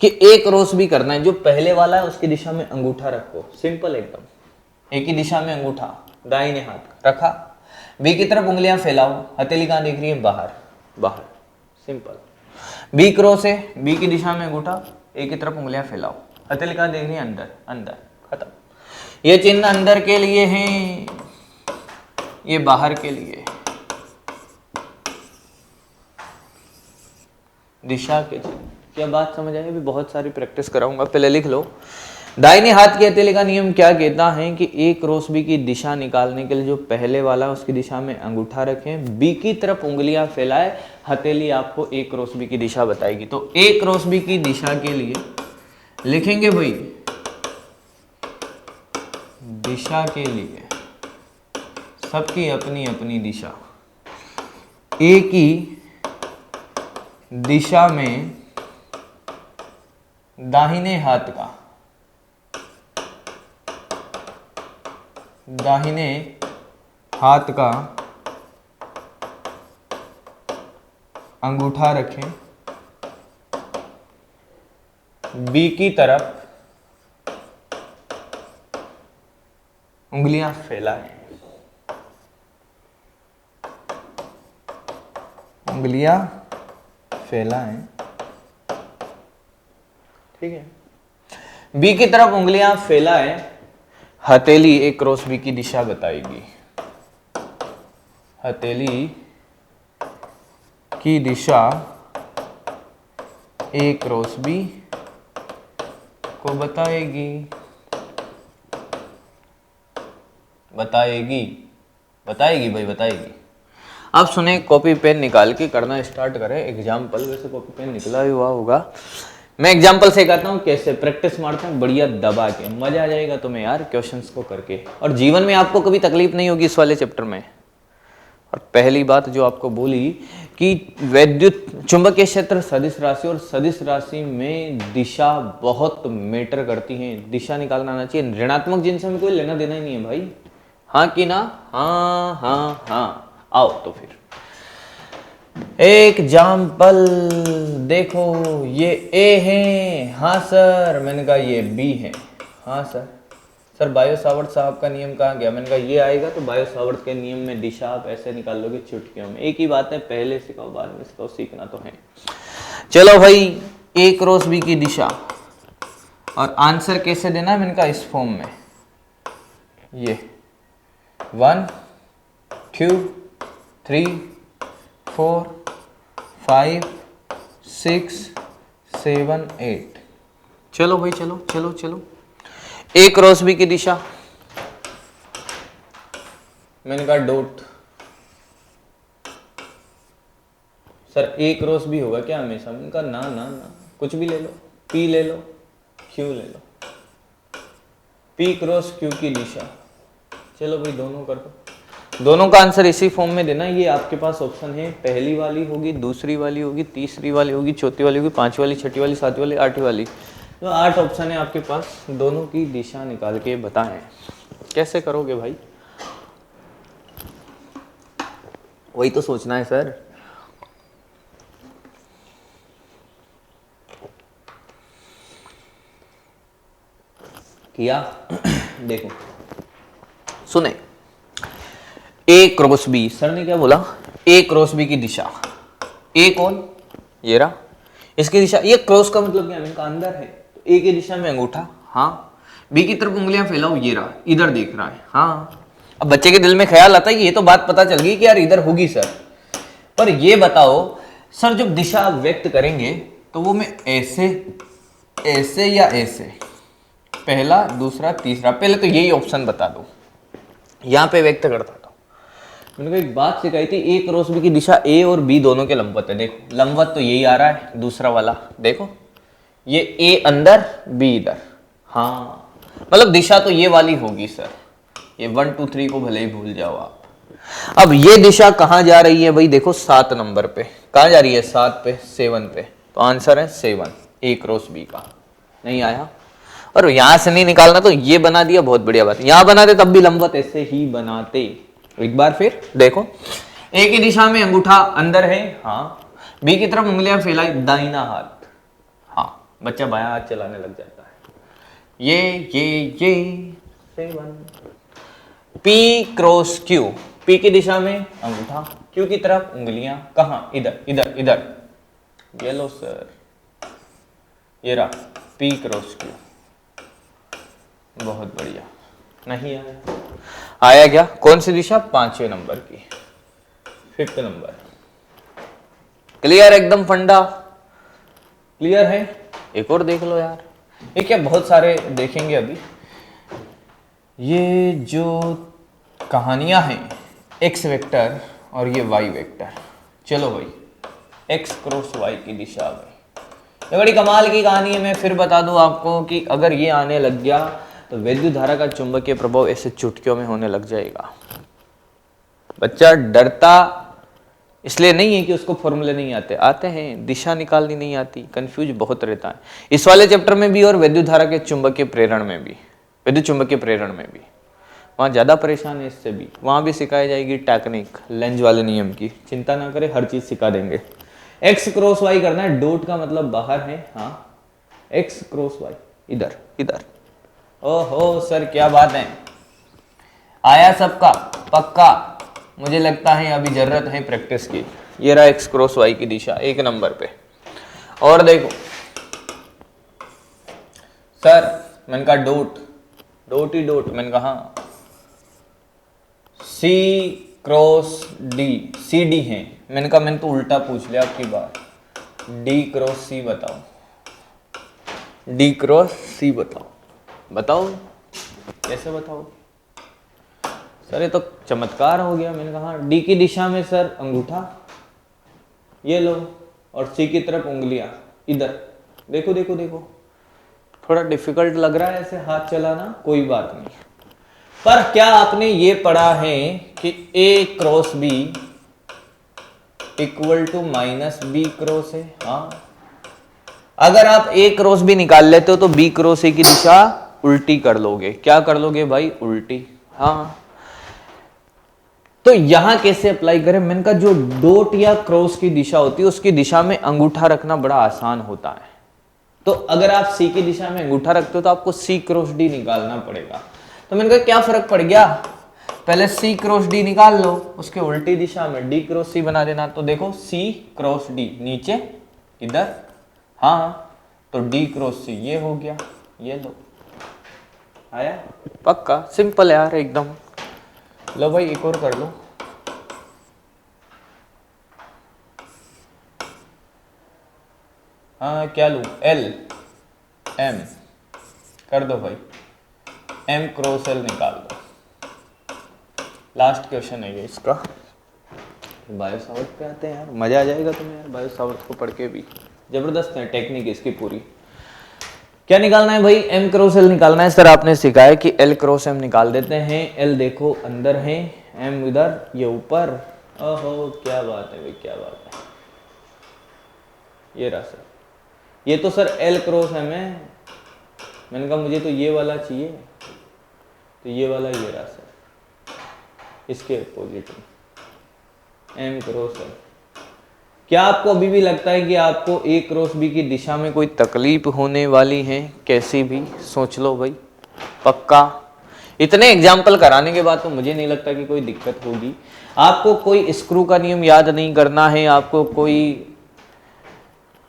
कि एक क्रॉस भी करना है, जो पहले वाला है उसकी दिशा में अंगूठा रखो, सिंपल एकदम, एक ही दिशा में अंगूठा दाहिने हाथ का रखा, बी की तरफ उंगलियां फैलाओ, हथेली कहां दिख रही है, बाहर, बाहर, सिंपल। बी क्रॉस है, बी की दिशा में अंगूठा, ए की तरफ उंगलियां फैलाओ, हथेली कहां देख रही है, अंदर, अंदर, खत्म। ये चिन्ह अंदर के लिए है, ये बाहर के लिए, दिशा के चिन्ह। क्या बात समझ आई? अभी बहुत सारी प्रैक्टिस कराऊंगा, पहले लिख लो। दाहिने हाथ की हथेली का नियम क्या कहता है कि ए क्रॉस बी की दिशा निकालने के लिए जो पहले वाला उसकी दिशा में अंगूठा रखें, बी की तरफ उंगलियां फैलाए, हथेली आपको ए क्रॉस बी की दिशा बताएगी। तो ए क्रॉस बी की दिशा के लिए लिखेंगे भाई, दिशा के लिए सबकी अपनी अपनी दिशा, ए की दिशा में दाहिने हाथ का, दाहिने हाथ का अंगूठा रखें, बी की तरफ उंगलियां फैलाएं, उंगलियां फैलाएं, ठीक है। बी की तरफ उंगलियां फैलाएं, हथेली ए क्रॉस बी की दिशा बताएगी, हथेली की दिशा ए क्रॉस बी को बताएगी, बताएगी, बताएगी भाई, बताएगी। अब सुने, कॉपी पेन निकाल के करना स्टार्ट करें एग्जाम्पल। वैसे कॉपी पेन निकला हुआ होगा, मैं एग्जाम्पल से कहता हूँ कैसे प्रैक्टिस मारते हैं, बढ़िया दबा के, मजा आ जाएगा तुम्हें यार क्वेश्चंस को करके, और जीवन में आपको कभी तकलीफ नहीं होगी इस वाले चैप्टर में। और पहली बात जो आपको बोली कि वैद्युत चुंबकीय क्षेत्र सदिश राशि, और सदिश राशि में दिशा बहुत मैटर करती है, दिशा निकालना आना चाहिए। ऋणात्मक जिनसे हमें कोई लेना देना ही नहीं है भाई, हाँ कि ना, हाँ हाँ हाँ। आओ तो फिर एग्जाम्पल देखो, ये ए है, हाँ सर, मैंने कहा ये बी है, हाँ सर। सर बायो सावर्ट साहब का नियम कहाँ गया? मैंने कहा ये आएगा तो बायो सावर्ट के नियम में दिशा आप ऐसे निकाल लोगे चुटकियों में। एक ही बात है, पहले सिखाओ बाद में सिखाओ, सीखना तो है। चलो भाई, ए क्रॉस बी की दिशा, और आंसर कैसे देना है? मैंने कहा इस फॉर्म में, ये 1 2 3 4 5 6 7 8। चलो भाई, चलो चलो चलो। ए क्रॉस बी की दिशा, मैंने कहा डॉट। सर ए क्रॉस बी होगा क्या हमेशा? मैंने कहा ना ना ना, कुछ भी ले लो, पी ले लो, क्यू ले लो, पी क्रॉस क्यू की दिशा। चलो भाई दोनों कर दो, दोनों का आंसर इसी फॉर्म में देना। ये आपके पास ऑप्शन है, पहली वाली होगी, दूसरी वाली होगी, तीसरी वाली होगी, चौथी वाली होगी, पांचवी वाली, छठी वाली, सातवीं वाली, आठवीं वाली। तो 8 ऑप्शन है आपके पास, दोनों की दिशा निकाल के बताएं। कैसे करोगे भाई? वही तो सोचना है सर। किया देखो सुने, ए क्रॉस बी, सर ने क्या बोला, ए क्रॉस बी की दिशा, ए कौन, ये रहा, इसकी दिशा, ये क्रॉस का मतलब क्या है, इनका अंदर है, तो ए की दिशा में अंगूठा, हाँ, बी की तरफ उंगलियां फैलाओ, ये रहा, इधर देख रहा है, हाँ। अब बच्चे के दिल में ख्याल आता है कि ये तो बात पता चल गई कि यार इधर होगी सर, पर ये बताओ सर जब दिशा व्यक्त करेंगे तो वो मैं ऐसे, ऐसे या ऐसे, पहला दूसरा तीसरा, पहले तो यही ऑप्शन बता दो, यहां पे व्यक्त करता था। मैंने को एक बात सिखाई थी, ए क्रॉस बी की दिशा ए और बी दोनों के लंबवत है, देखो लंबवत तो यही आ रहा है, दूसरा वाला देखो, ये ए अंदर बी इधर, हाँ मतलब दिशा तो ये वाली होगी सर, ये 1 2 3 को भले ही भूल जाओ आप। अब ये दिशा कहां जा रही है भाई, देखो 7 नंबर पे, कहां जा रही है, 7 पे 7 पे, तो आंसर है 7, ए क्रॉस बी का। नहीं आया, और यहां से नहीं निकालना तो ये बना दिया, बहुत बढ़िया बात, यहां बनाते तब भी लंबवत ऐसे ही बनाते। एक बार फिर देखो, ए की दिशा में अंगूठा अंदर है, हाँ, बी की तरफ उंगलियां फैलाई, दाहिना हाथ, हाँ, बच्चा बायां हाथ चलाने लग जाता है, ये 7, पी क्रॉस क्यू, पी की दिशा में अंगूठा, क्यू की तरफ उंगलियां, कहां, इधर इधर इधर, ये लो सर, ये रहा पी क्रॉस क्यू, बहुत बढ़िया। नहीं आया, आया क्या, कौन सी दिशा, 5वें नंबर की, 5th नंबर, क्लियर, एकदम फंडा क्लियर है। एक और देख लो यार, ये क्या बहुत सारे देखेंगे अभी, ये जो कहानियां हैं, एक्स वेक्टर और ये वाई वेक्टर, चलो भाई एक्स क्रॉस वाई की दिशा में, ये बड़ी कमाल की कहानी है। मैं फिर बता दूं आपको कि अगर ये आने लग गया तो वैद्युत धारा का चुंबकीय प्रभाव ऐसे चुटकियों में होने लग जाएगा। बच्चा डरता इसलिए नहीं है कि उसको फॉर्मूले नहीं आते, आते हैं, दिशा निकालनी नहीं आती, कंफ्यूज बहुत रहता है इस वाले चैप्टर में भी और वैद्युत धारा के चुंबकीय प्रेरण में भी, विद्युत चुंबकीय प्रेरण में भी, वहाँ ज़्यादा परेशान है इससे भी, वहाँ भी सिखाई जाएगी टेक्निक लेंज वाले नियम की, चिंता ना करें, हर चीज़ सिखा देंगे। एक्स क्रॉस वाई करना है, डॉट का मतलब बाहर है, हाँ, एक्स क्रॉस वाई इधर इधर, ओहो सर क्या बात है, आया सबका पक्का, मुझे लगता है अभी जरूरत है प्रैक्टिस की। ये रहा एक्स क्रॉस वाई की दिशा 1 नंबर पे, और देखो सर मैंने कहा डॉट, डॉट ही डॉट, मैंने कहा सी क्रॉस डी, सी डी है, मैंने कहा मैंने तो उल्टा पूछ लिया आपकी बात, डी क्रॉस सी बताओ, डी क्रॉस सी बताओ, बताओ कैसे बताओ सर, ये तो चमत्कार हो गया। मैंने कहा डी की दिशा में सर अंगूठा, ये लो, और सी की तरफ उंगलियां इधर, देखो देखो देखो, थोड़ा डिफिकल्ट लग रहा है ऐसे हाथ चलाना, कोई बात नहीं, पर क्या आपने ये पढ़ा है कि A cross B equal to minus B cross है, हाँ, अगर आप ए क्रॉस बी निकाल लेते हो तो बी क्रॉस ए की दिशा उल्टी कर लोगे, क्या कर लोगे भाई, उल्टी, हाँ। तो यहां कैसे अप्लाई करें, मैंने कहा जो डॉट या क्रॉस की दिशा होती है उसकी दिशा में अंगूठा रखना बड़ा आसान होता है, तो अगर आप सी की दिशा में अंगूठा रखते हो तो आपको सी क्रॉस डी निकालना पड़ेगा। तो मैंने कहा क्या फर्क पड़ गया, पहले सी क्रॉस डी निकाल लो, उसके उल्टी दिशा में डी क्रॉस सी बना देना, तो देखो सी क्रॉस डी नीचे इधर, हाँ, तो डी क्रॉस सी ये हो गया, ये लो, आया पक्का, सिंपल यार एकदम। लो भाई एक और कर लो, हाँ क्या लूँ, एल एम कर दो भाई, एम क्रॉस एल निकाल दो, लास्ट क्वेश्चन है ये इसका। बायो सावर्त पे आते हैं यार, मजा आ जाएगा तुम्हें यार, बायो सावर्त को पढ़ के भी जबरदस्त है टेक्निक इसकी पूरी। क्या निकालना है भाई, एम क्रॉस एल निकालना है सर, आपने सिखाया कि एल क्रॉस एम निकाल देते हैं, एल देखो अंदर है, एम इधर, ये ऊपर, ओहो क्या बात है भाई, क्या बात है, ये रहा सर, ये तो सर एल क्रॉस एम है, मैंने कहा मुझे तो ये वाला चाहिए, तो ये वाला ये रहा सर, इसके अपोजिट में, एम क्रॉस एल। क्या आपको अभी भी लगता है कि आपको ए क्रॉस बी की दिशा में कोई तकलीफ होने वाली है? कैसी भी सोच लो भाई, पक्का। इतने एग्जाम्पल कराने के बाद तो मुझे नहीं लगता कि कोई दिक्कत होगी। आपको कोई स्क्रू का नियम याद नहीं करना है, आपको कोई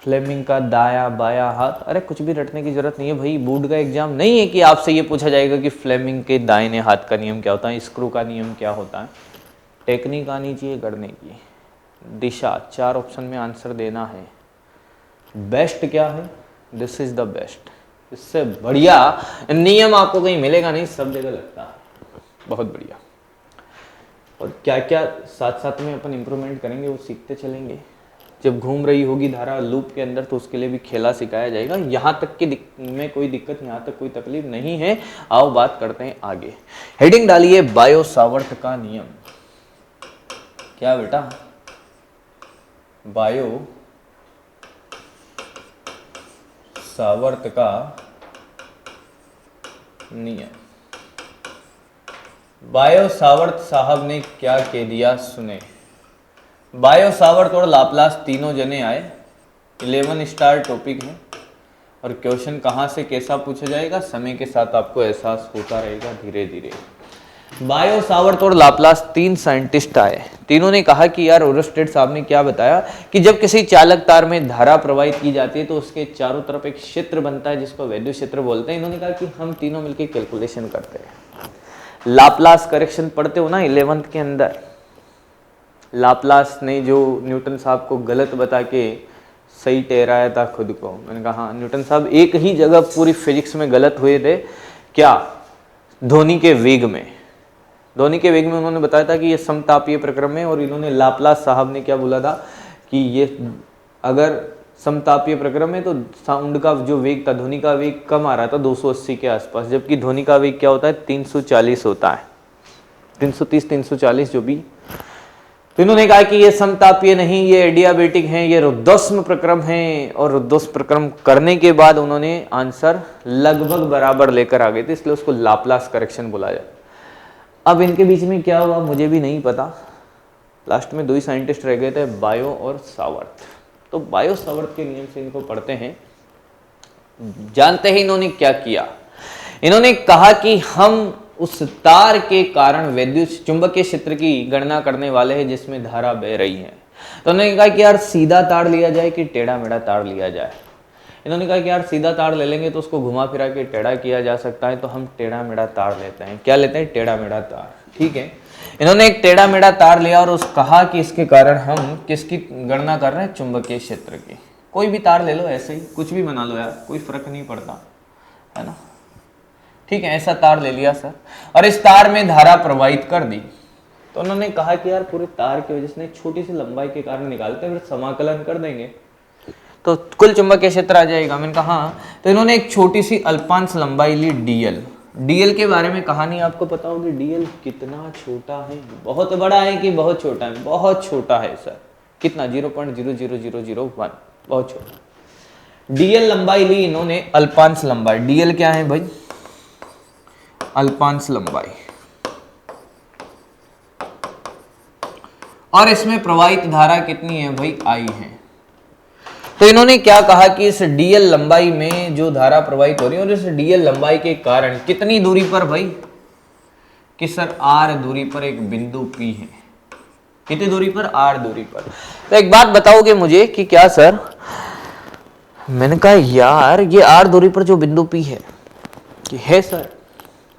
फ्लेमिंग का दाया बाया हाथ, अरे कुछ भी रटने की जरूरत नहीं है भाई। बोर्ड का एग्जाम नहीं है कि आपसे ये पूछा जाएगा कि फ्लेमिंग के दाहिने हाथ का नियम क्या होता है, स्क्रू का नियम क्या होता है। टेक्निक आनी चाहिए करने की। दिशा 4 ऑप्शन में आंसर देना है। बेस्ट क्या है? This is the best. इससे बढ़िया नियम आपको कहीं मिलेगा नहीं, सब जगह लगता है। बहुत बढ़िया। और क्या क्या साथ साथ में अपन इम्प्रूवमेंट करेंगे वो सीखते चलेंगे। जब घूम रही होगी धारा लूप के अंदर तो उसके लिए भी खेला सिखाया जाएगा। यहाँ तक की में कोई दिक्कत, यहाँ तक कोई तकलीफ नहीं है। आओ बात करते हैं आगे। हेडिंग डालिए बायो सावर्ट का नियम। क्या बेटा? बायो सावर्ट का नियम। बायो सावर्ट साहब ने क्या कह दिया सुने। बायो सावर्ट और लाप्लास तीनों जने आए। 11 स्टार टॉपिक है और क्वेश्चन कहाँ से कैसा पूछा जाएगा समय के साथ आपको एहसास होता रहेगा धीरे धीरे। बायो सावर्ट और लाप्लास 3 साइंटिस्ट आए। तीनों ने कहा कि यार ओरस्टेड साहब ने क्या बताया कि जब किसी चालक तार में धारा प्रवाहित की जाती है तो उसके चारों तरफ एक क्षेत्र बनता है जिसको वैद्युत क्षेत्र बोलते हैं। इन्होंने कहा कि हम तीनों मिलकर कैलकुलेशन करते हैं। लाप्लास करेक्शन पढ़ते हो ना 11th के अंदर। लाप्लास ने जो न्यूटन साहब को गलत बता के सही ठहराया था खुद को। मैंने कहा हाँ, न्यूटन साहब एक ही जगह पूरी फिजिक्स में गलत हुए थे। क्या? ध्वनि के वेग में। ध्वनि के वेग में उन्होंने बताया था कि ये समतापीय प्रक्रम है और इन्होंने लाप्लास साहब ने क्या बोला था कि ये अगर समतापीय प्रक्रम है तो साउंड का जो वेग था, ध्वनि का वेग कम आ रहा था 280 के आसपास, जबकि ध्वनि का वेग क्या होता है 340 होता है, 330 340 जो भी। तो इन्होंने कहा कि ये समतापीय नहीं, ये एडियाबेटिक हैं, ये रुद्धोष्म प्रक्रम हैं। और रुद्धोष्म प्रक्रम करने के बाद उन्होंने आंसर लगभग बराबर लेकर आ गए थे, इसलिए उसको लाप्लास करेक्शन बोला जाए। अब इनके बीच में क्या हुआ मुझे भी नहीं पता। लास्ट में 2 ही साइंटिस्ट रह गए थे, बायो और सावर्ट। तो बायो सावर्ट के नियम से इनको पढ़ते हैं। जानते हैं इन्होंने क्या किया। इन्होंने कहा कि हम उस तार के कारण वैद्युत चुंबकीय क्षेत्र की गणना करने वाले हैं जिसमें धारा बह रही है। तो उन्होंने कहा कि यार सीधा तार लिया जाए कि टेढ़ा मेढ़ा तार लिया जाए। इन्होंने कहा कि यार सीधा तार ले लेंगे तो उसको घुमा फिरा के टेढ़ा किया जा सकता है, तो हम टेढ़ा मेढ़ा तार लेते हैं। क्या लेते हैं? टेढ़ा मेढ़ा तार। ठीक है, इन्होंने एक टेढ़ा मेढ़ा तार लिया और उस कहा कि इसके कारण हम किसकी गणना कर रहे हैं? चुंबकीय क्षेत्र की। कोई भी तार ले लो, ऐसे ही कुछ भी बना लो यार, कोई फर्क नहीं पड़ता है ना। ठीक है, ऐसा तार ले लिया सर और इस तार में धारा प्रवाहित कर दी। तो उन्होंने कहा कि यार पूरे तार की वजह से छोटी सी लंबाई के कारण निकालते हैं, फिर समाकलन कर देंगे तो कुल चुंबकीय क्षेत्र आ जाएगा। मैंने कहा हाँ। तो इन्होंने एक छोटी सी अल्पांश लंबाई ली डीएल। डीएल के बारे में कहानी आपको पता होगी। डीएल कितना छोटा है, बहुत बड़ा है कि बहुत छोटा है? बहुत छोटा है सर। कितना? 0.00001, बहुत छोटा। डीएल लंबाई ली इन्होंने अल्पांश लंबाई। डीएल क्या है भाई? अल्पांश लंबाई। और इसमें प्रवाहित धारा कितनी है भाई? आई है। तो इन्होंने क्या कहा कि इस डीएल लंबाई में जो धारा प्रवाहित हो रही है और इस डीएल लंबाई के कारण कितनी दूरी पर भाई? कि सर आर दूरी पर एक बिंदु पी है। कितनी दूरी पर? आर दूरी पर। तो एक बात बताओगे मुझे कि क्या सर? मैंने कहा यार ये आर दूरी पर जो बिंदु पी है कि है सर,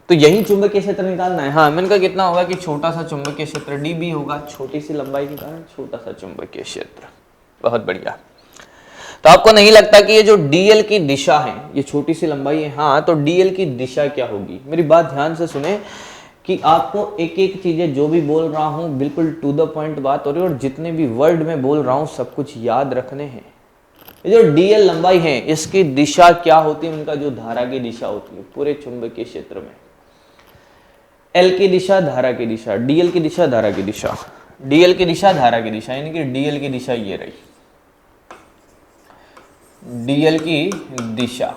तो यही चुंबकीय क्षेत्र निकालना है। हाँ, मैंने कहा कितना होगा कि छोटा सा चुंबकीय क्षेत्र डी बी होगा, छोटी सी लंबाई के कारण छोटा सा चुंबकीय क्षेत्र। बहुत बढ़िया। तो आपको नहीं लगता कि ये जो डीएल की दिशा है, ये छोटी सी लंबाई है, हाँ, तो डीएल की दिशा क्या होगी? मेरी बात ध्यान से सुने कि आपको एक एक चीजें जो भी बोल रहा हूं बिल्कुल टू द पॉइंट बात हो रही है और जितने भी वर्ड में बोल रहा हूं सब कुछ याद रखने हैं। ये जो डीएल लंबाई है इसकी दिशा क्या होती है? उनका जो धारा की दिशा होती है पूरे चुंबकीय क्षेत्र में। एल की दिशा, धारा की दिशा, डीएल की दिशा, धारा की दिशा, डीएल की दिशा, धारा की दिशा, यानी कि डीएल की दिशा ये रही। डीएल की दिशा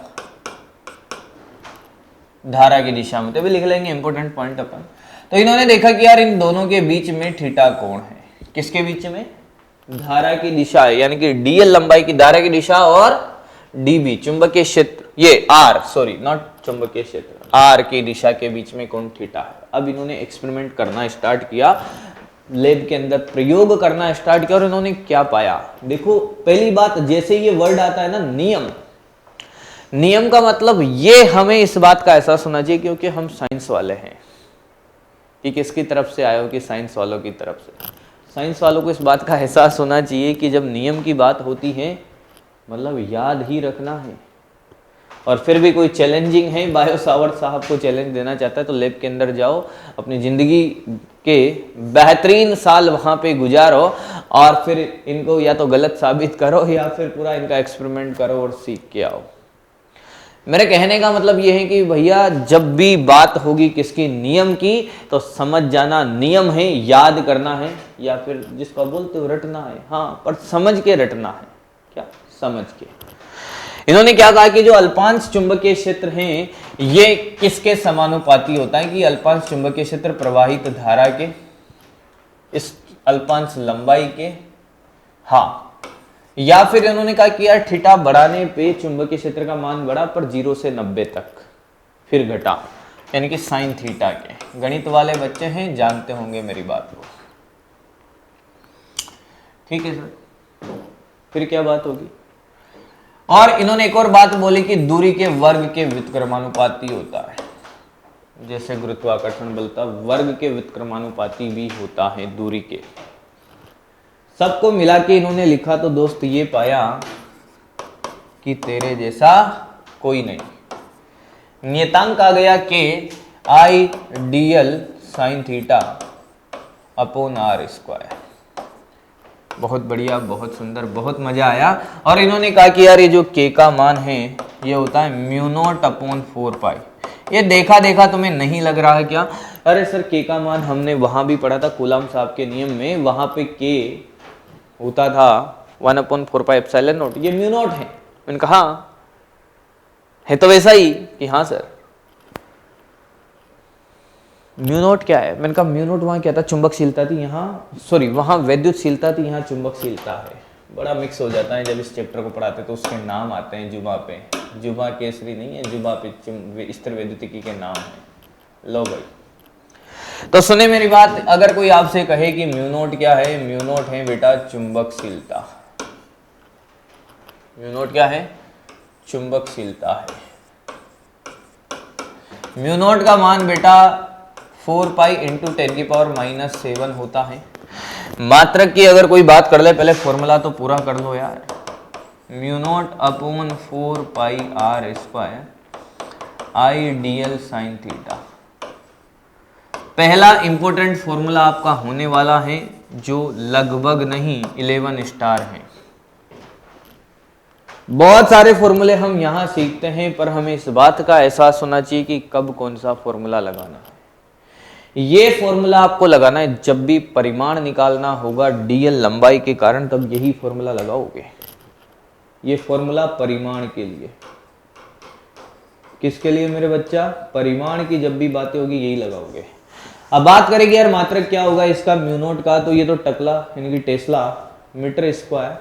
धारा की दिशा में, तो भी लिख लेंगे इंपॉर्टेंट पॉइंट अपन। तो इन्होंने देखा कि यार इन दोनों के बीच में थीटा कोण है। किसके बीच में? धारा की दिशा, यानी कि डीएल लंबाई की धारा की दिशा और डीबी चुंबकीय क्षेत्र, ये आर, सॉरी नॉट चुंबकीय क्षेत्र, आर की दिशा के बीच में कोण थीटा है। अब इन्होंने एक्सपेरिमेंट करना स्टार्ट किया, लैब के अंदर प्रयोग करना स्टार्ट किया और इन्होंने क्या पाया? देखो पहली बात, जैसे ये वर्ड आता है ना नियम, नियम का मतलब ये हमें इस बात का एहसास होना चाहिए क्योंकि हम साइंस वाले हैं कि किसकी तरफ से आए हो, कि साइंस वालों की तरफ से। साइंस वालों को इस बात का एहसास होना चाहिए कि जब नियम की बात होती है मतलब याद ही रखना है। और फिर भी कोई चैलेंजिंग है, बायो सावर्ट साहब को चैलेंज देना चाहता है तो लैब के अंदर जाओ, अपनी ज़िंदगी के बेहतरीन साल वहाँ पे गुजारो और फिर इनको या तो गलत साबित करो या फिर पूरा इनका एक्सपेरिमेंट करो और सीख के आओ। मेरे कहने का मतलब ये है कि भैया जब भी बात होगी किसकी? नियम की, तो समझ जाना नियम है, याद करना है या फिर जिसको बोलते हो रटना है, हाँ पर समझ के रटना है। क्या? समझ के। इन्होंने क्या कहा कि जो अल्पांश चुंबकीय क्षेत्र हैं ये किसके समानुपाती होता है? कि अल्पांश चुंबकीय क्षेत्र प्रवाहित धारा के इस अल्पांश लंबाई के, हाँ, या फिर इन्होंने कहा कि यार थीटा बढ़ाने पे चुंबकीय क्षेत्र का मान बढ़ा पर 0 से 90 तक फिर घटा, यानी कि साइन थीटा के। गणित वाले बच्चे हैं, जानते होंगे मेरी बात को, ठीक है सर। फिर क्या बात होगी? और इन्होंने एक और बात बोली कि दूरी के वर्ग के व्युत्क्रमानुपाती होता है, जैसे गुरुत्वाकर्षण बल का वर्ग के व्युत्क्रमानुपाती भी होता है दूरी के। सबको मिला के इन्होंने लिखा तो दोस्त ये पाया कि तेरे जैसा कोई नहीं। नियतांक आ गया के I D L sine theta upon r square. बहुत बढ़िया, बहुत सुंदर, बहुत मजा आया। और इन्होंने कहा कि यार ये जो के का मान है ये होता है म्यू नॉट अपॉन 4 पाई। ये देखा देखा तुम्हें नहीं लग रहा है क्या? अरे सर के का मान हमने वहां भी पढ़ा था कूलम साहब के नियम में, वहां पे के होता था 1/4 पाई एप्सिलॉन नॉट, ये म्यू नॉट है। मैंने कहा है तो वैसा ही कि हाँ सर। म्यू नॉट क्या है? मैंने कहा म्यू नॉट वहां क्या था? चुंबकशीलता थी, यहाँ सॉरी वहां वैद्युतशीलता थी, यहाँ चुंबकशीलता है। बड़ा मिक्स हो जाता है जब इस चैप्टर को पढ़ाते तो उसके नाम आते हैं जुबा पे, जुबा केसरी नहीं है, जुबा पे स्थिर वैद्युतिकी के नाम है। लो भाई, तो सुने मेरी बात, अगर कोई आपसे कहे कि म्यू नॉट क्या है? म्यू नॉट है बेटा चुंबकशीलता। म्यू नॉट क्या है? चुंबकशीलता है। म्यू नॉट का मान बेटा 4 पाई इंटू 10⁻⁻7 होता है। मात्रक की अगर कोई बात कर ले, पहले फॉर्मूला तो पूरा कर लो यार। Mu naught upon 4 pi r square I D L sine theta. पहला इंपॉर्टेंट फॉर्मूला आपका होने वाला है जो लगभग नहीं 11 स्टार है। बहुत सारे फॉर्मूले हम यहां सीखते हैं पर हमें इस बात का एहसास होना चाहिए कि कब कौन सा फॉर्मूला लगाना है। ये फॉर्मूला आपको लगाना है जब भी परिमाण निकालना होगा डीएल लंबाई के कारण, तब यही फॉर्मूला लगाओगे। ये फॉर्मूला परिमाण के लिए। किसके लिए मेरे बच्चा? परिमाण की जब भी बातें होगी यही लगाओगे। अब बात करेंगे यार मात्रक क्या होगा इसका म्यू नॉट का, तो ये तो टकला यानी कि टेस्ला मीटर स्क्वायर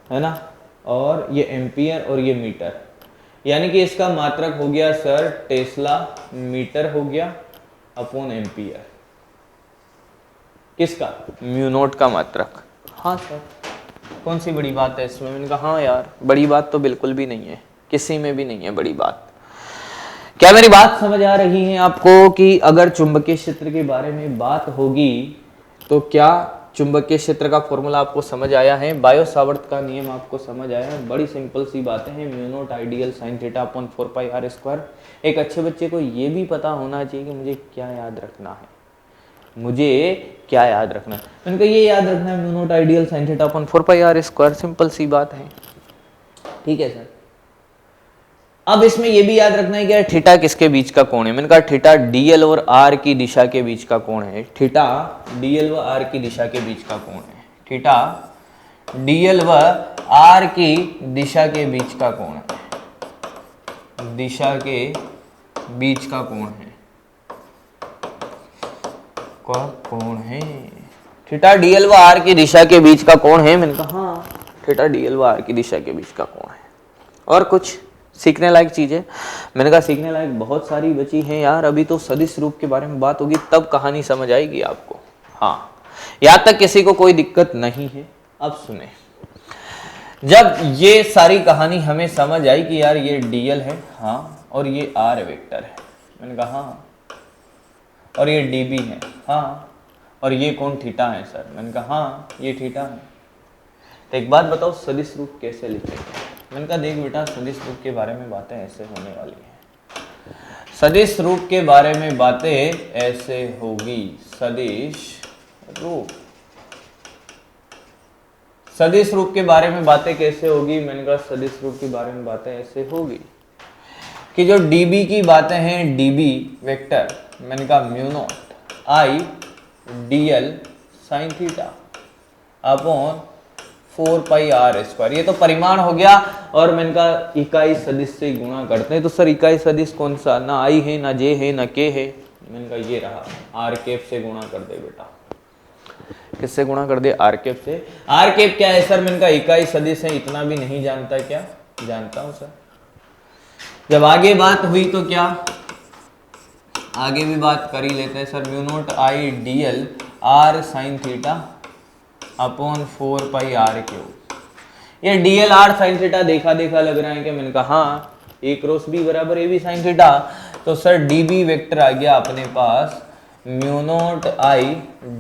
है ना, और ये एम्पियर और ये मीटर, यानी कि इसका मात्रक हो गया सर टेस्ला मीटर हो गया अपॉन एम्पियर। किसका? म्यू नॉट का मात्रक। हाँ सर, कौन सी बड़ी बात है इसमें? मैंने कहा हाँ यार बड़ी बात तो बिल्कुल भी नहीं है, किसी में भी नहीं है बड़ी बात। क्या मेरी बात समझ आ रही है आपको कि अगर चुंबकीय क्षेत्र के बारे में बात होगी तो क्या चुंबकीय क्षेत्र का फॉर्मूला आपको समझ आया है? बायो सावर्त का नियम आपको समझ आया है? बड़ी सिंपल सी बातें हैं। Mu naught ideal sine theta upon 4 pi r square. एक अच्छे बच्चे को ये भी पता होना चाहिए कि मुझे क्या याद रखना है, मुझे क्या याद रखना है। मैंने कहा ये याद रखना है mu naught ideal sine theta upon 4 pi r square. Simple सी बात है, ठीक है सर। अब इसमें यह भी याद रखना है कि थीटा किसके बीच का कोण है। मैंने कहा थीटा डीएल और आर की दिशा के बीच का कोण है। थीटा डीएल व आर की दिशा के बीच का कोण है। थीटा डीएल व आर की दिशा के बीच का कोण है। दिशा के बीच का कोण है। कोण है, थीटा डीएल व आर की दिशा के बीच का कोण है। मैंने कहा हाँ, थीटा डीएल व आर की दिशा के बीच का कोण है। और कुछ सीखने लायक चीजें? मैंने कहा सीखने लायक बहुत सारी बची हैं यार, अभी तो सदिश रूप के बारे में बात होगी तब कहानी समझ आएगी आपको। हाँ, यहाँ तक किसी को कोई दिक्कत नहीं है। अब सुने, जब ये सारी कहानी हमें समझ आई कि यार ये डीएल है, हाँ, और ये आर वेक्टर है, मैंने कहा हाँ, और ये डीबी है, हाँ, और ये कोण थीटा है सर, मैंने कहा हाँ ये थीटा है। तो एक बात बताओ, सदिश रूप कैसे लिखेंगे? मैंने कहा देख बेटा, सदिश रूप के बारे में बातें ऐसे होने वाली हैं। सदिश रूप के बारे में बातें ऐसे होगी। सदिश रूप, सदिश रूप के बारे में बातें कैसे होगी? मैंने कहा सदिश रूप के बारे में बातें ऐसे होगी कि जो डीबी की बातें हैं, डीबी वेक्टर, मैंने कहा mu naught I DL sine theta upon 4 pi r square, ये तो परिमाण हो गया। और मैंने कहा इकाई सदिश से गुणा करते हैं, तो सर इकाई सदिश कौन सा? ना आई है, ना जे है, ना के है। मैंने कहा ये रहा, आर कैप से गुणा कर दे बेटा। किससे गुणा कर दे? आर कैप से। आर कैप क्या है सर? मैंने कहा इकाई सदिश है, इतना भी नहीं जानता क्या? जानता हूं सर। जब आगे बात हुई तो क्या, आगे भी बात कर ही लेते हैं sir. Mu naught I DL r sine theta upon 4 pi r cube. ये डीएल आर साइन थीटा देखा देखा लग रहा है क्या? मैंने कहा हाँ, ए क्रॉस बी बराबर ए बी साइन थीटा। तो सर डीबी वेक्टर आ गया अपने पास mu naught I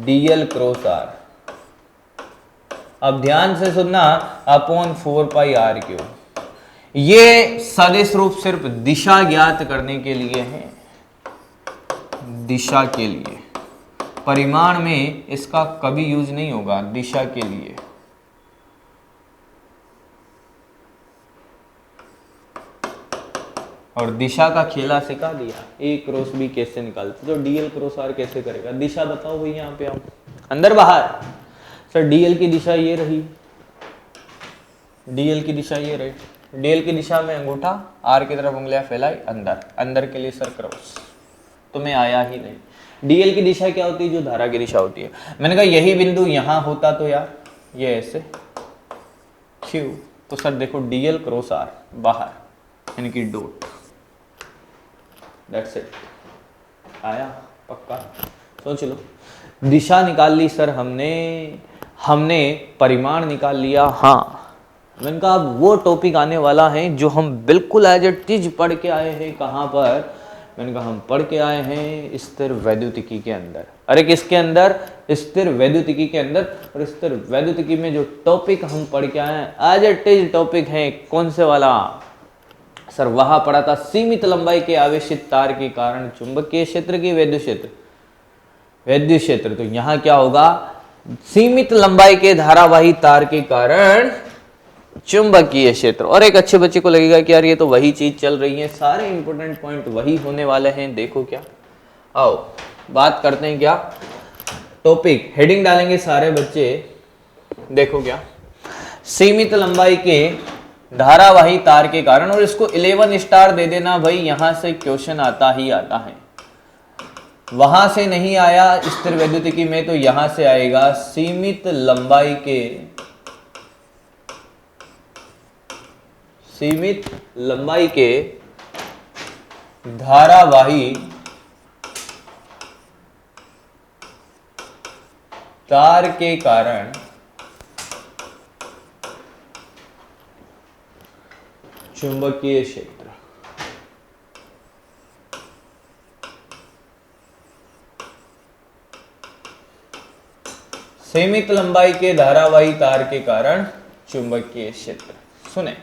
DL cross R. अब ध्यान से सुनना, अपॉन 4 पाई आर क्यूब। ये सदिश रूप सिर्फ दिशा ज्ञात करने के लिए है, दिशा के लिए। परिमाण में इसका कभी यूज नहीं होगा, दिशा के लिए। और दिशा का खेला सिखा दिया, ए क्रॉस बी कैसे निकालते, तो डीएल क्रॉस आर कैसे करेगा। दिशा बताओ भाई, यहाँ पे हम अंदर बाहर। सर डीएल की दिशा ये रही, डीएल की दिशा ये रही, डीएल की दिशा में अंगूठा, आर की तरफ उंगलियां फैलाई, अंदर, अंदर के लिए सर क्रॉस, तुम्हें आया ही नहीं। डीएल की दिशा क्या होती है? जो धारा की दिशा होती है। मैंने कहा यही बिंदु यहां होता तो यार ये ऐसे क्यों, तो सर देखो डीएल क्रॉस आर बाहर, यानी कि डॉट, दैट्स इट। आया पक्का? सोच लो, दिशा निकाल ली सर हमने परिमाण निकाल लिया। हाँ, मैंने कहा अब वो टॉपिक आने वाला है जो हम बिल्कुल एज इट इज पढ़ के आए हैं। कहाँ पर? मैंने कहा हम पढ़ के आए हैं स्थिर वैद्युतिकी के अंदर। अरे किसके अंदर? स्थिर वैद्युतिकी के अंदर। और स्थिर वैद्युतिकी में जो टॉपिक हम पढ़ के आए हैं एज इट इज टॉपिक है, कौन से वाला सर? वहां पढ़ा था सीमित लंबाई के आवेशित तार के कारण चुंबकीय क्षेत्र की वैद्युत क्षेत्र। तो यहाँ क्या होगा? सीमित लंबाई के धारावाही तार के कारण चुंबकीय क्षेत्र। और एक अच्छे बच्चे को लगेगा कि यार ये तो वही चीज चल रही है, सारे इंपॉर्टेंट पॉइंट वही होने वाले हैं। देखो क्या, आओ बात करते हैं क्या टॉपिक, हेडिंग डालेंगे सारे बच्चे। देखो क्या, सीमित लंबाई के धारावाही तार के कारण, और इसको 11 स्टार दे देना भाई, यहां से क्वेश्चन आता ही आता है। वहां से नहीं आया स्थिर वैद्युतिकी में तो यहां से आएगा। सीमित लंबाई के धारावाही तार के कारण चुंबकीय क्षेत्र। सीमित लंबाई के धारावाही तार के कारण चुंबकीय क्षेत्र। सुने,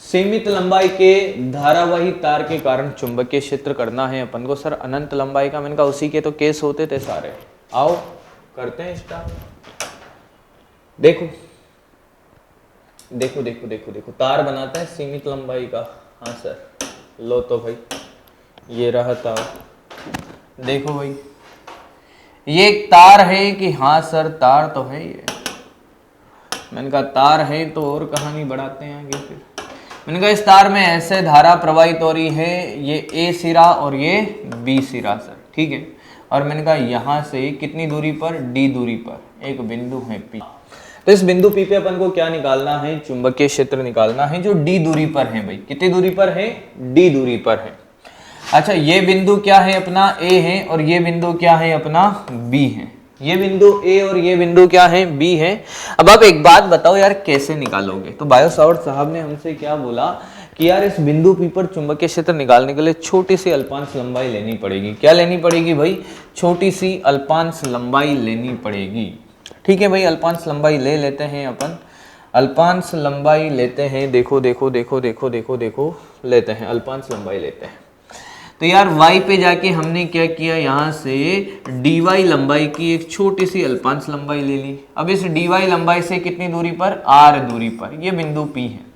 सीमित लंबाई के धारावाही तार के कारण चुंबकीय क्षेत्र करना है अपन को सर अनंत लंबाई का। मैंने कहा उसी के तो केस होते थे सारे। आओ करते हैं स्टार्ट। देखो देखो देखो देखो देखो, तार बनाता है सीमित लंबाई का। हाँ सर, लो तो भाई ये रहा तार। देखो भाई ये एक तार है कि हाँ सर तार तो है ये। मैंने कहा तार है तो और कहानी बढ़ाते हैं आगे। फिर मैंने कहा इस तार में ऐसे धारा प्रवाहित हो रही है, ये ए सिरा और ये बी सिरा सर, ठीक है। और मैंने कहा यहाँ से कितनी दूरी पर, डी दूरी पर एक बिंदु है P। तो इस बिंदु P पे अपन को क्या निकालना है, चुंबकीय क्षेत्र निकालना है जो D दूरी पर है भाई। कितनी दूरी पर है, D दूरी पर है। अच्छा ये बिंदु क्या है अपना, A है, और ये बिंदु क्या है अपना, B है। ये बिंदु A और ये बिंदु क्या है, B है। अब आप एक बात बताओ यार कैसे निकालोगे। तो बायो सावर्ट साहब ने हमसे क्या बोला कि यार इस बिंदु P पर चुंबकीय क्षेत्र निकालने के लिए छोटी सी अल्पांश लंबाई लेनी पड़ेगी। क्या लेनी पड़ेगी भाई, छोटी सी अल्पांश लंबाई लेनी पड़ेगी। ठीक है भाई, अल्पांश लंबाई ले लेते हैं अपन, अल्पांश लंबाई लेते हैं। देखो देखो देखो देखो देखो देखो लेते हैं, अल्पांश लंबाई लेते हैं। तो यार y पे जाके हमने क्या किया, यहाँ से dy लंबाई की एक छोटी सी अल्पांश लंबाई ले ली। अब इस dy लंबाई से कितनी दूरी पर, r दूरी पर ये बिंदु P है।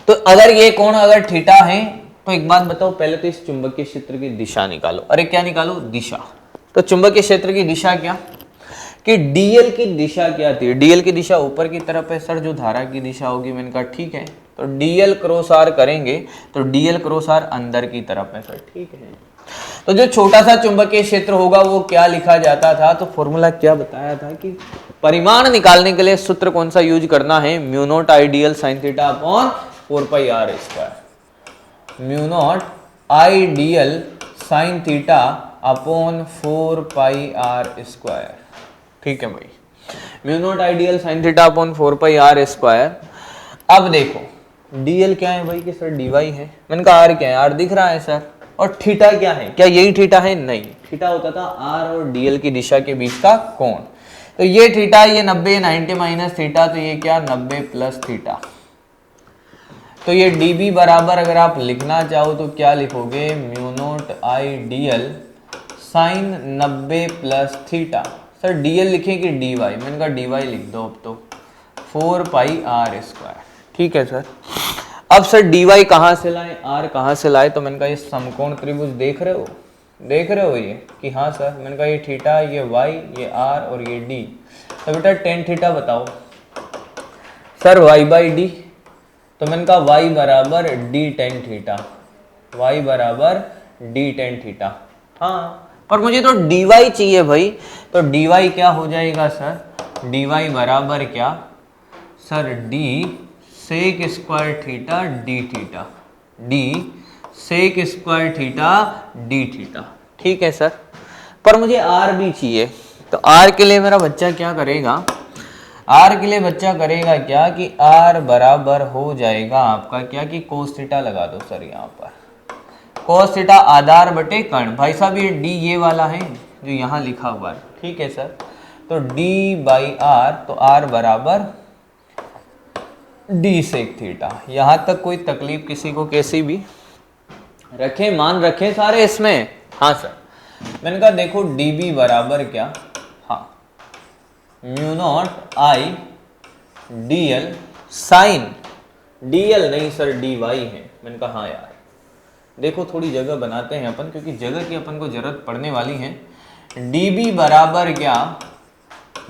तो अगर ये कोण अगर थीटा है तो एक बात बताओ, पहले तो इस चुंबकीय क्षेत्र की दिशा निकालो। अरे क्या निकालो, दिशा। तो चुंबकीय क्षेत्र की दिशा क्या, कि dl की दिशा क्या थी, dl की दिशा ऊपर की तरफ है सर, जो धारा की दिशा होगी। मैंने कहा ठीक है, तो dl क्रॉस r करेंगे तो dl क्रॉस r अंदर की तरफ है सर, ठीक है। तो जो छोटा सा चुंबकीय क्षेत्र होगा वो क्या लिखा जाता था, तो फॉर्मूला क्या बताया था कि परिमाण निकालने के लिए सूत्र कौन सा यूज करना है, mu naught I D L sine theta upon 4 pi r square. Mu naught I D L sine theta upon 4 pi r square. ठीक है भाई, mu naught I D L sine theta upon 4 pi r square. अब देखो dl क्या है भाई, कि सर dy है। मैंने कहा r क्या है, r दिख रहा है सर। और थीटा क्या है, क्या यही थीटा है, नहीं, थीटा होता था r और dl की दिशा के बीच का कोण। तो ये थीटा, ये 90 90 माइनस थीटा, तो ये क्या 90 प्लस थीटा। तो ये db बराबर अगर आप लिखना चाहो तो क्या लिखोगे, mu naught I D L sign 90 plus theta. Sir dl लिखे कि dy, मैंने कहा dy लिख दो अब तो, 4 पाई आर स्क्वायर। ठीक है सर। अब सर dy कहाँ से लाए, r कहाँ से लाए, तो मैंने कहा ये समकोण त्रिभुज देख रहे हो, देख रहे हो ये, कि हाँ सर। मैंने कहा ये थीटा, ये y, ये r और ये d। तो बेटा टेन थीटा बताओ सर, y बाई डी। तो मैंने कहा y बराबर d टेन थीटा, y बराबर d टेन थीटा। हाँ, पर मुझे तो dy चाहिए भाई। तो dy क्या हो जाएगा सर, dy बराबर क्या sir, d sec square theta D theta, D sec square theta D theta. ठीक है सर, पर मुझे r भी चाहिए। तो r के लिए मेरा बच्चा क्या करेगा, r के लिए बच्चा करेगा क्या कि r बराबर हो जाएगा आपका क्या, कि कोस थीटा लगा दो सर यहाँ पर। कोस थीटा आधार बटे कर्ण। भाई साहब ये d ये वाला है जो यहाँ लिखा हुआ है। ठीक है सर, तो d बाई r, तो r बराबर डी सेक थीटा। यहां तक कोई तकलीफ किसी को कैसी भी रखें, मान रखें सारे इसमें। हाँ सर, मैंने कहा देखो dB बराबर क्या, हाँ mu naught I D L sign, dl नहीं सर dy है। मैंने कहा हाँ यार, देखो थोड़ी जगह बनाते हैं अपन, क्योंकि जगह की अपन को जरूरत पड़ने वाली है। dB बराबर क्या,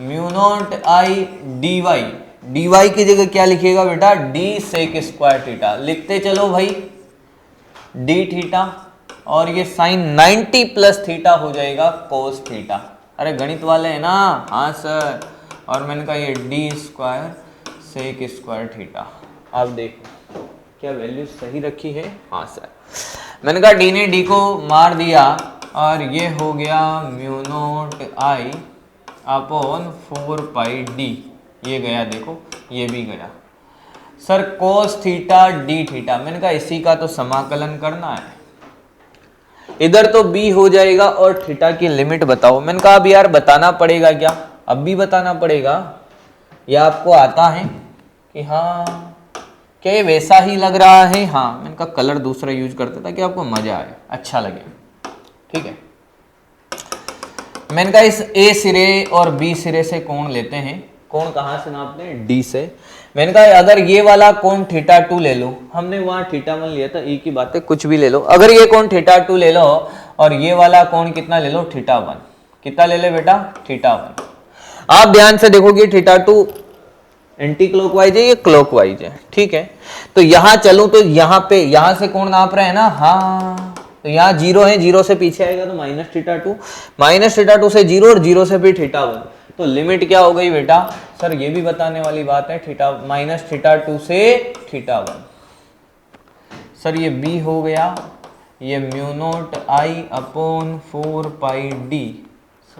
mu naught I D Y, dy की जगह क्या लिखेगा बेटा, d सेक स्क्वायर थीटा। लिखते चलो भाई d थीटा, और ये साइन 90 प्लस थीटा हो जाएगा कोस थीटा। अरे गणित वाले है ना, हाँ सर। और मैंने कहा ये d square sec square theta. अब देखो क्या वैल्यू सही रखी है, हाँ सर। मैंने कहा d ने d को मार दिया, और ये हो गया mu naught I upon 4 pi d। ये गया, देखो ये भी गया sir, cos theta D theta. मैंने कहा इसी का तो समाकलन करना है, इधर तो b हो जाएगा, और थीटा की लिमिट बताओ। मैंने कहा अब यार बताना पड़ेगा क्या, अब भी बताना पड़ेगा, या आपको आता है कि हाँ क्या ये वैसा ही लग रहा है। हाँ, मैंने कहा कलर दूसरा यूज करते ताकि आपको मजा आए, अच्छा लगे। ठीक है, मैंने कहा इस a सिरे और b सिरे से कोण लेते हैं। कोण कहाँ से नापते हैं, d से। मैंने कहा अगर ये वाला कोण थीटा 2 ले लो, हमने वहां थीटा 1 लिया था, e की बात है, कुछ भी ले लो। अगर ये कोण थीटा 2 ले लो और ये वाला कोण कितना ले लो, थीटा 1। कितना ले ले बेटा, थीटा 1। आप ध्यान से देखोगे थीटा 2 एंटी क्लॉकवाइज है, ये क्लॉकवाइज है। ठीक है, तो यहां चलूं तो यहाँ पे, यहां से कोण नाप रहे हैं ना, हाँ तो यहाँ जीरो है, जीरो से पीछे आएगा तो minus theta two, minus theta two से जीरो और जीरो से भी थीटा वन। तो लिमिट क्या हो गई बेटा? सर ये भी बताने वाली बात है, थीटा माइनस थीटा टू से थीटा वन। सर ये बी हो गया, ये म्यू नोट आई upon 4 pi d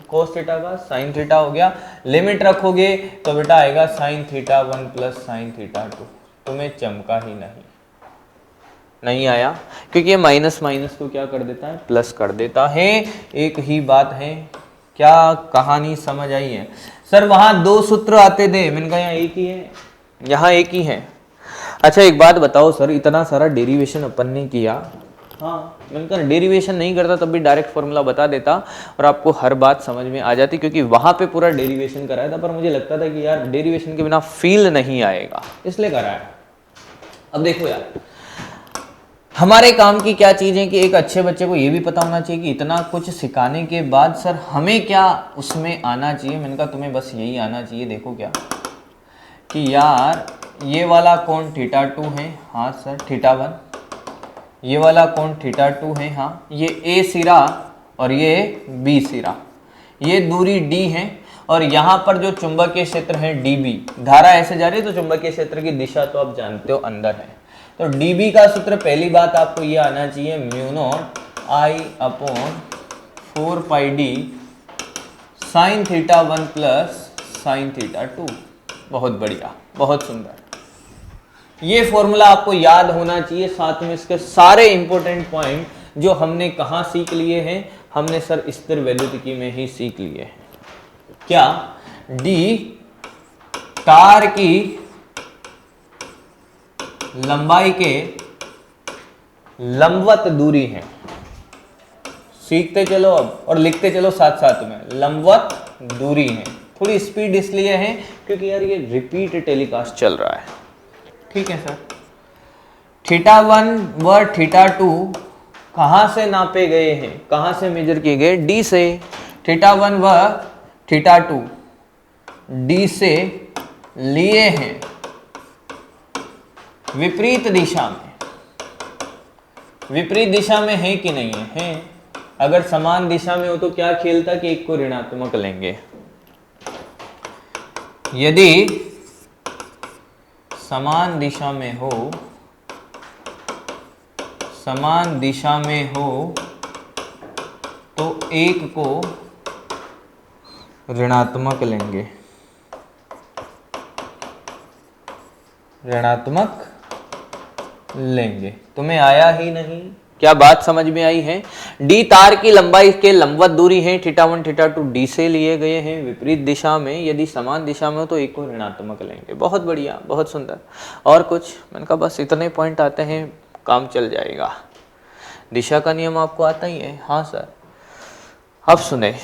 cos theta का साइन थीटा हो गया। लिमिट रखोगे तो बेटा आएगा sign theta one plus sine theta to. तुम्हें चमका ही नहीं आया, क्योंकि ये माइनस माइनस को क्या कर देता है? प्लस कर देता है। एक ही बात है, क्या कहानी समझ आई है? सर वहां दो सूत्र आते थे, मैंने कहा यहाँ एक ही है, यहाँ एक ही है। अच्छा एक बात बताओ सर, इतना सारा डेरिवेशन अपन ने किया, हाँ मैंने कहा डेरिवेशन नहीं करता तब भी डायरेक्ट फॉर्मूला बता देता और आपको हर बात समझ में आ जाती, क्योंकि वहां पे पूरा डेरिवेशन कराया था, पर मुझे लगता था कि यार डेरिवेशन के बिना फील नहीं आएगा, इसलिए कराया। अब देखो यार, हमारे काम की क्या चीज़ है कि एक अच्छे बच्चे को ये भी पता होना चाहिए कि इतना कुछ सिखाने के बाद सर हमें क्या उसमें आना चाहिए। मैंने कहा तुम्हें बस यही आना चाहिए। देखो क्या कि यार ये वाला कोण थीटा टू है, हाँ सर थीटा वन, ये वाला कोण थीटा टू है, हाँ ये ए सिरा और ये बी सिरा, ये दूरी डी है, और यहाँ पर जो चुंबकीय क्षेत्र है dB, धारा ऐसे जा रही है तो चुंबकीय क्षेत्र की दिशा तो आप जानते हो अंदर है। तो dB का सूत्र पहली बात आपको ये आना चाहिए, mu naught I upon 4 pi D sine theta one plus sine theta two. बहुत बढ़िया, बहुत सुंदर। ये फॉर्मूला आपको याद होना चाहिए, साथ में इसके सारे इंपॉर्टेंट पॉइंट जो हमने कहाँ सीख लिए हैं, हमने सर स्थिर वैद्युतिकी में ही सीख लिए हैं। क्या? डी तार की लंबाई के लंबवत दूरी है। सीखते चलो अब और लिखते चलो साथ साथ में, लंबवत दूरी है। थोड़ी स्पीड इसलिए है क्योंकि यार ये रिपीट टेलीकास्ट चल रहा है। ठीक है सर। थीटा वन व थीटा टू कहाँ से नापे गए हैं, कहाँ से मेजर किए गए? डी से। थीटा वन व थीटा टू डी से लिए हैं विपरीत दिशा में। विपरीत दिशा में है कि नहीं है? है। अगर समान दिशा में हो तो क्या खेल था कि एक को ऋणात्मक लेंगे। यदि समान दिशा में हो, समान दिशा में हो तो एक को ऋणात्मक लेंगे, ऋणात्मक लेंगे। तुम्हें आया ही नहीं? क्या बात समझ में आई है? डी तार की लंबाई के लंबवत दूरी है, theta one theta two D से लिए गए हैं विपरीत दिशा में। यदि समान दिशा में हो तो एक को ऋणात्मक लेंगे। बहुत बढ़िया, बहुत सुंदर। और कुछ? मैंने कहा बस इतने पॉइंट आते हैं, काम चल जाएगा। दिशा का नियम आपको आता ही है? हाँ सर। अब सुने,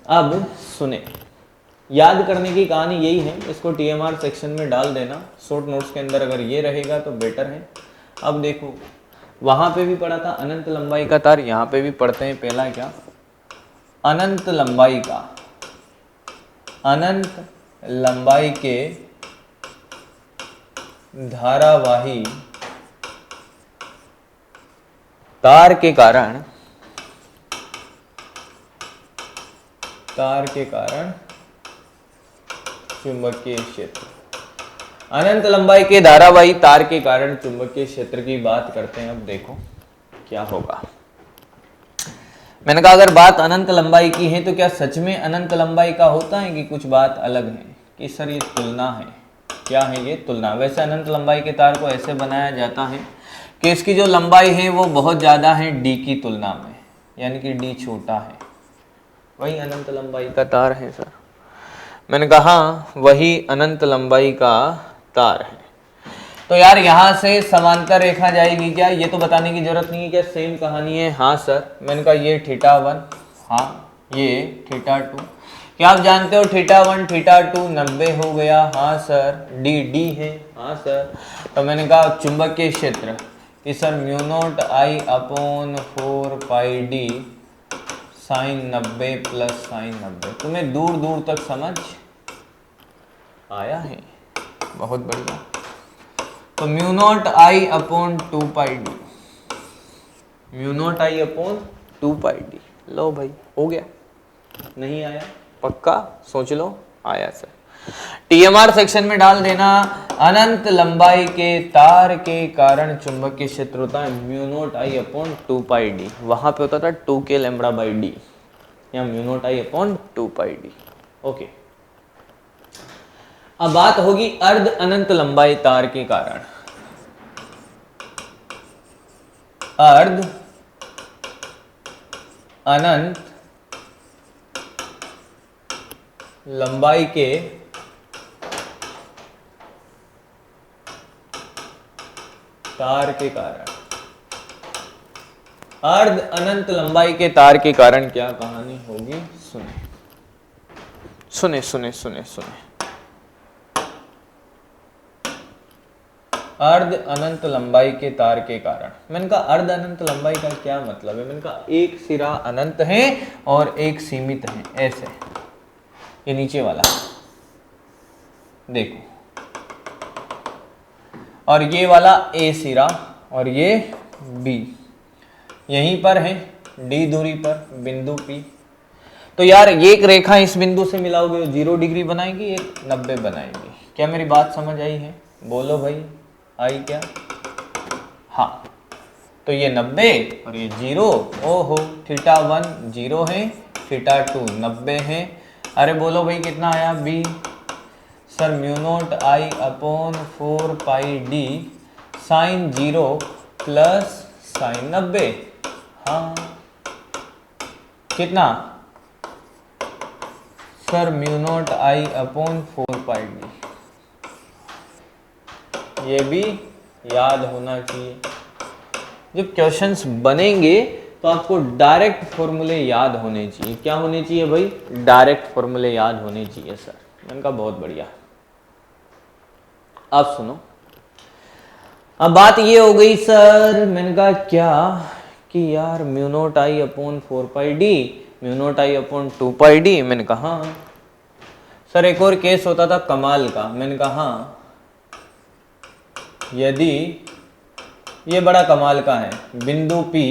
अब सुने, याद करने की कहानी यही है। इसको TMR सेक्शन में डाल देना, शॉर्ट नोट्स के अंदर अगर ये रहेगा तो बेटर है। अब देखो, वहां पे भी पढ़ा था अनंत लंबाई का तार, यहाँ पे भी पढ़ते हैं। पहला क्या? अनंत लंबाई का, अनंत लंबाई के धारावाही तार के कारण, तार के कारण चुंबकीय क्षेत्र, अनंत लंबाई के धारावाही तार के कारण चुंबकीय क्षेत्र की बात करते हैं। अब देखो क्या होगा। मैंने कहा अगर बात अनंत लंबाई की है तो क्या सच में अनंत लंबाई का होता है कि कुछ बात अलग है? कि सर ये तुलना है। क्या है ये? तुलना। वैसे अनंत लंबाई के तार को ऐसे बनाया जाता है कि इसकी जो लंबाई है वो बहुत ज़्यादा है डी की तुलना में, यानी कि डी छोटा है। वही अनंत लंबाई का तार है सर। मैंने कहा वही अनंत लंबाई का तार है। तो यार यहाँ से समांतर रेखा जाएगी क्या? ये तो बताने की जरूरत नहीं है। क्या सेम कहानी है? हाँ सर। मैंने कहा ये थीटा वन, हाँ ये थीटा टू। क्या आप जानते हो थीटा वन थीटा टू 90 हो गया? हाँ सर। डी डी है? हाँ सर। तो मैंने कहा चुंबकीय क्षेत्र कि sir mu naught I upon 4 pi D sign 90 plus sign 90। तुम्हें दूर दूर तक समझ आया है? बहुत बढ़िया। तो mu naught I upon 2 pi D, mu naught I upon 2 pi D. लो भाई हो गया, नहीं आया पक्का सोच लो, आया सर। टीएमआर सेक्शन में डाल देना, अनंत लंबाई के तार के कारण चुंबकीय क्षेत्र होता है mu naught I upon 2 pi D. वहां पे होता था 2k लैम्बडा बाई डी, या mu naught I upon 2 pi D. Okay, अब बात होगी अर्ध अनंत लंबाई तार के कारण। अर्ध अनंत लंबाई के तार के कारण, अर्ध अनंत लंबाई के तार के कारण क्या कहानी होगी, सुने सुने सुने सुने सुने। अर्ध अनंत लंबाई के तार के कारण, मैंने कहा अर्ध अनंत लंबाई का क्या मतलब है, मैंने कहा एक सिरा अनंत है और एक सीमित है, ऐसे ये नीचे वाला देखो, और ये वाला ए सिरा और ये बी, यहीं पर है डी दूरी पर बिंदु पी। तो यार एक रेखा इस बिंदु से मिलाओगे 0 डिग्री बनाएगी, एक 90 बनाएगी। क्या मेरी बात समझ आई है, बोलो भाई आई क्या? हाँ, तो ये 90 और ये 0, ओहो थीटा 1 0 है, थीटा 2 90 है। अरे बोलो भाई कितना आया B? Sir mu naught I upon 4 pi D sign 0 plus sign 90। हाँ कितना sir? Mu naught I upon 4 pi D. ये भी याद होना चाहिए, जब क्वेश्चंस बनेंगे तो आपको डायरेक्ट फॉर्मूले याद होने चाहिए। क्या होने चाहिए भाई? डायरेक्ट फॉर्मूले याद होने चाहिए सर। मैंने कहा बहुत बढ़िया। अब सुनो, अब बात ये हो गई सर, मैंने कहा क्या कि यार mu naught I upon 4 pi D, mu naught I upon 2 pi D. मैंने कहा हाँ सर। एक और केस होता था कमाल का, मैंने कहा हाँ यदि ये बड़ा कमाल का है, बिंदु P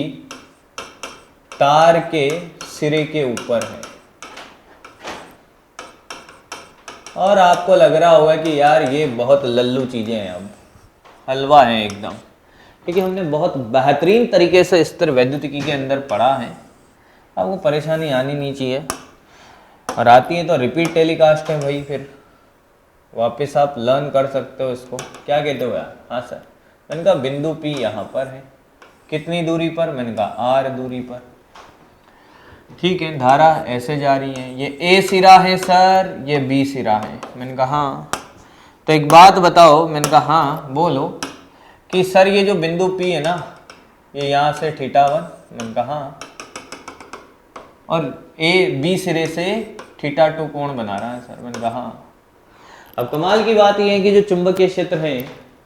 तार के सिरे के ऊपर है, और आपको लग रहा होगा कि यार ये बहुत लल्लू चीजें हैं, अब हलवा है एकदम, क्योंकि हमने बहुत बेहतरीन तरीके से स्तर वैद्युतिकी के अंदर पढ़ा है। आपको परेशानी आनी नहीं चाहिए, और आती है तो रिपीट टेलीकास्ट है भाई, फिर वापस आप लर्न कर सकते हो इसको। क्या कहते हो यार? हाँ सर। मैंने कहा बिंदु P यहाँ पर है, कितनी दूरी पर? मैंने कहा R दूरी पर। ठीक है, धारा ऐसे जा रही है, ये A सिरा है सर, ये B सिरा है। मैंने कहा हाँ। तो एक बात बताओ, मैंने कहा हाँ बोलो, कि सर ये जो बिंदु P है ना, ये यहाँ से थीटा 1, मैंने कहा हाँ, और B सिरे से थीटा 2 कोण बना रहा है सर। मैंने कहा हाँ। अब कमाल की बात यह है कि जो चुंबकीय क्षेत्र है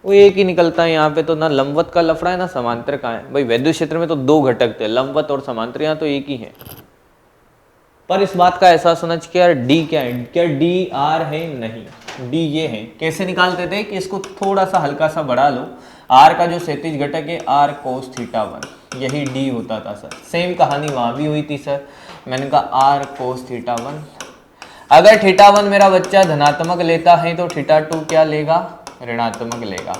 वो एक ही निकलता है यहाँ पे, तो ना लंबवत का लफड़ा है ना समांतर का है। भाई वैद्युत क्षेत्र में तो 2 घटक थे, लंबवत और समांतर, यहाँ तो एक ही है। पर इस बात का एहसास होना चाहिए यार डी क्या है, क्या डी आर है? नहीं, डी ये है। कैसे निकालते थे कि इसको थोड़ा सा हल्का सा बढ़ा लो, आर का जो क्षैतिज घटक है आर कोस थीटा 1, यही डी होता था सर। सेम कहानी वहां भी हुई थी सर। मैंने कहा आर कोस थीटा 1। अगर थीटा 1 मेरा बच्चा धनात्मक लेता है तो थीटा 2 क्या लेगा? ऋणात्मक लेगा।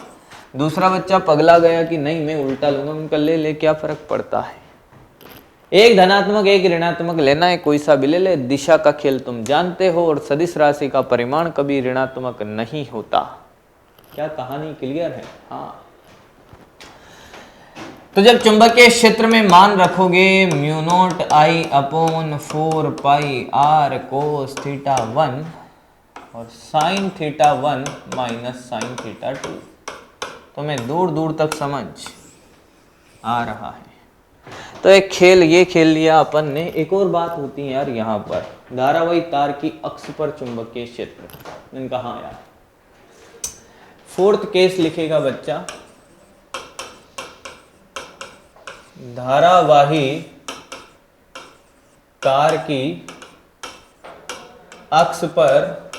दूसरा बच्चा पगला गया कि नहीं मैं उल्टा लूंगा, उनका ले क्या फर्क पड़ता है, एक धनात्मक एक ऋणात्मक लेना है, कोई सा भी ले ले, दिशा का खेल तुम जानते हो, और सदिश राशि का परिमाण कभी ऋणात्मक नहीं होता। क्या कहानी क्लियर है? हाँ। तो जब चुंबकीय क्षेत्र में मान रखोगे mu naught I upon 4 pi r cos theta 1 और sine theta 1 minus sine theta 2, तो मैं दूर दूर तक समझ आ रहा है। तो एक खेल ये खेल लिया अपन ने। एक और बात होती है यार, यहाँ पर धारावाही तार की अक्ष पर चुंबकीय क्षेत्र। मैंने कहा हाँ यार, 4th केस लिखेगा बच्चा, धारावाही तार की अक्ष पर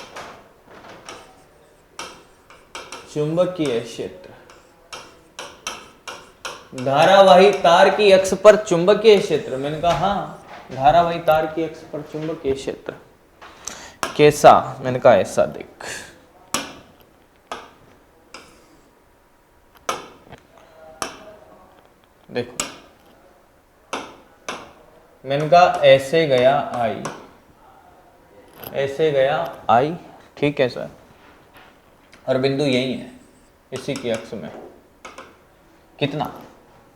चुंबकीय क्षेत्र। धारावाही तार की अक्ष पर चुंबकीय क्षेत्र। मैंने कहा हाँ, धारावाही तार की अक्ष पर चुंबकीय क्षेत्र कैसा? मैंने कहा ऐसा देख। देखो मैंने कहा ऐसे गया आई, ऐसे गया आई, ठीक है सर, और बिंदु यही है इसी की अक्ष में। कितना?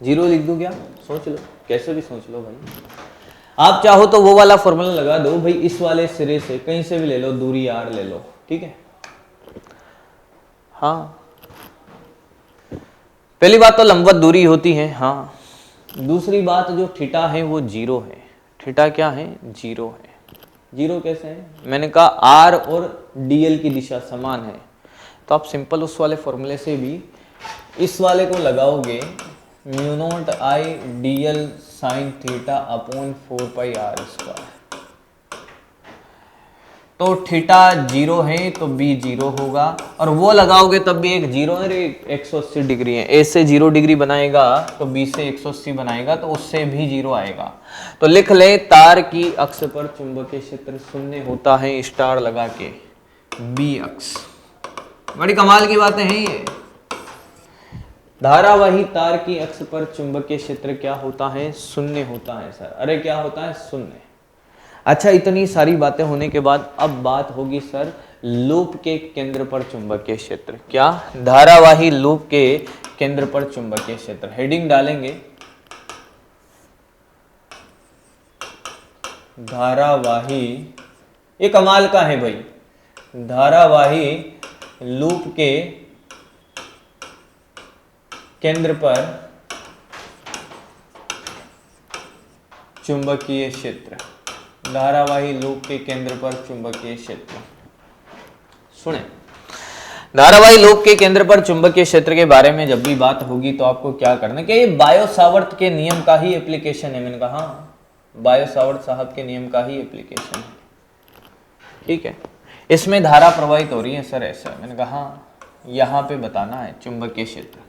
0 लिख दूं क्या? सोच लो, कैसे भी सोच लो भाई। आप चाहो तो वो वाला फॉर्मूला लगा दो भाई, इस वाले सिरे से कहीं से भी ले लो, दूरी r ले लो, ठीक है। हाँ, पहली बात तो लंबवत दूरी होती है, हाँ। दूसरी बात जो थीटा है वो 0 है। थीटा क्या है? 0 है। 0 कैसे है? मैंने कहा r और dl की दिशा समान है, तो आप सिंपल उस वाले फॉर्मूले से भी इस वाले को लगाओगे, म्यू नॉट आई dl साइन थीटा अपॉन 4 पाई r स्क्वायर। तो थीटा 0 है तो b 0 होगा, और वो लगाओगे तब भी एक 0 है, 180 डिग्री है। a से 0 डिग्री बनाएगा तो b से 180 बनाएगा, तो उससे भी 0 आएगा। तो लिख ले तार की अक्ष पर चुंबकीय क्षेत्र शून्य होता है, स्टार लगा के, b अक्ष। बड़ी कमाल की बातें हैं ये। धारावाही तार की अक्ष पर चुंबकीय क्षेत्र क्या होता है? शून्य होता है सर। अरे क्या होता है? शून्य। अच्छा, इतनी सारी बातें होने के बाद अब बात होगी सर लूप के केंद्र पर चुंबकीय क्षेत्र। क्या? धारावाही लूप के केंद्र पर चुंबकीय क्षेत्र। हेडिंग डालेंगे धारावाही, ये कमाल का है भाई, धारावाही लूप के केंद्र पर चुंबकीय क्षेत्र। धारावाही लूप के केंद्र पर चुंबकीय क्षेत्र। सुने, धारावाही लूप के केंद्र पर चुंबकीय क्षेत्र के बारे में जब भी बात होगी तो आपको क्या करना है कि ये बायो सावर्त के नियम का ही एप्लीकेशन है। मैंने कहा हाँ, बायो सावर्त साहब के नियम का ही एप्लीकेशन है, ठीक है। इसमें धारा प्रवाहित हो रही है सर, ऐसा। मैंने कहा हाँ, यहाँ पे बताना है चुंबकीय क्षेत्र।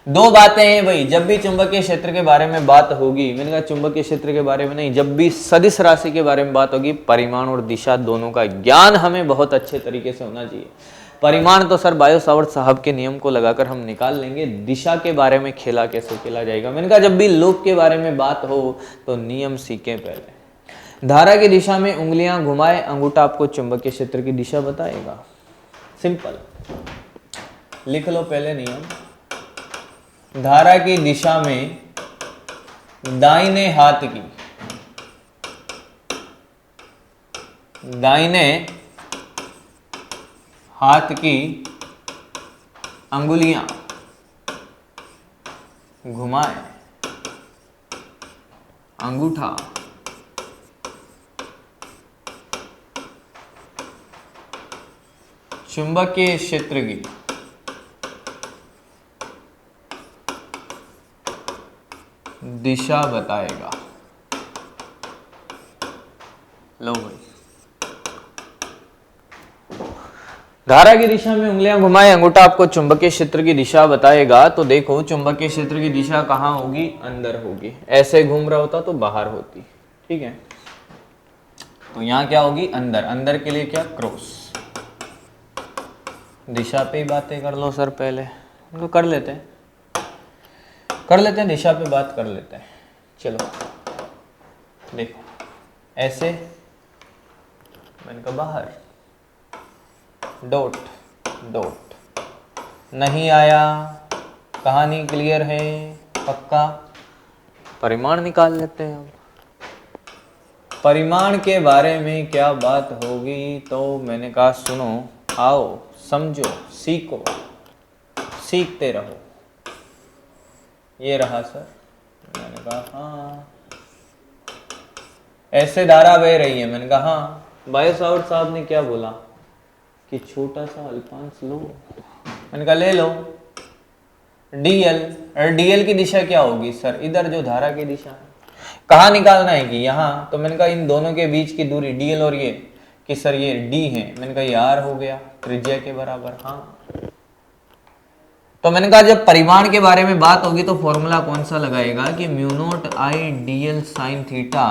दो बातें हैं भाई, जब भी चुंबकीय क्षेत्र के बारे में बात होगी, मैंने कहा चुंबकीय क्षेत्र के बारे में नहीं, जब भी सदिश राशि के बारे में बात होगी, परिमाण और दिशा दोनों का ज्ञान हमें बहुत अच्छे तरीके से होना चाहिए। परिमाण तो सर बायो सावर्त साहब के नियम को लगाकर हम निकाल लेंगे, दिशा के बारे में खेला कैसे खेला जाएगा। मैंने कहा जब भी लूप के बारे में बात हो तो नियम सीखें पहले। धारा की दिशा में उंगलियां घुमाए, अंगूठा आपको चुंबकीय क्षेत्र की दिशा बताएगा। सिंपल, लिख लो पहले नियम। धारा की दिशा में दाहिने हाथ की, दाहिने हाथ की अंगुलियां घुमाए, अंगूठा चुंबकीय क्षेत्र की दिशा बताएगा। लो भाई, धारा की दिशा में उंगलियां घुमाए, अंगूठा आपको चुंबकीय क्षेत्र की दिशा बताएगा। तो देखो चुंबकीय क्षेत्र की दिशा कहाँ होगी? अंदर होगी। ऐसे घूम रहा होता तो बाहर होती, ठीक है। तो यहाँ क्या होगी? अंदर। अंदर के लिए क्या? क्रॉस। दिशा पे ही बातें कर लो सर, पहले तो कर लेते हैं, दिशा पे बात कर लेते हैं। चलो देखो, ऐसे मैंने कहा बाहर, डॉट डॉट, नहीं आया, कहानी क्लियर है, पक्का। परिमाण निकाल लेते हैं हम। परिमाण के बारे में क्या बात होगी? तो मैंने कहा सुनो, आओ, समझो, सीखो, सीखते रहो। ये रहा सर। मैंने कहा हाँ, ऐसे धारा बह रही है। मैंने कहा हाँ। बायो सावर्त साहब ने क्या बोला कि छोटा सा अल्पांश लो। मैंने कहा ले लो dl, और dl की दिशा क्या होगी सर? इधर जो धारा की दिशा है, कहाँ निकालना है कि यहाँ। तो मैंने कहा इन दोनों के बीच की दूरी dl और ये कि सर ये d है। मैंने कहा ये r हो गया त्रिज्या के बराबर। हाँ, तो मैंने कहा जब परिमाण के बारे में बात होगी तो फॉर्मूला कौन सा लगाएगा कि म्यू नॉट आई dl sign theta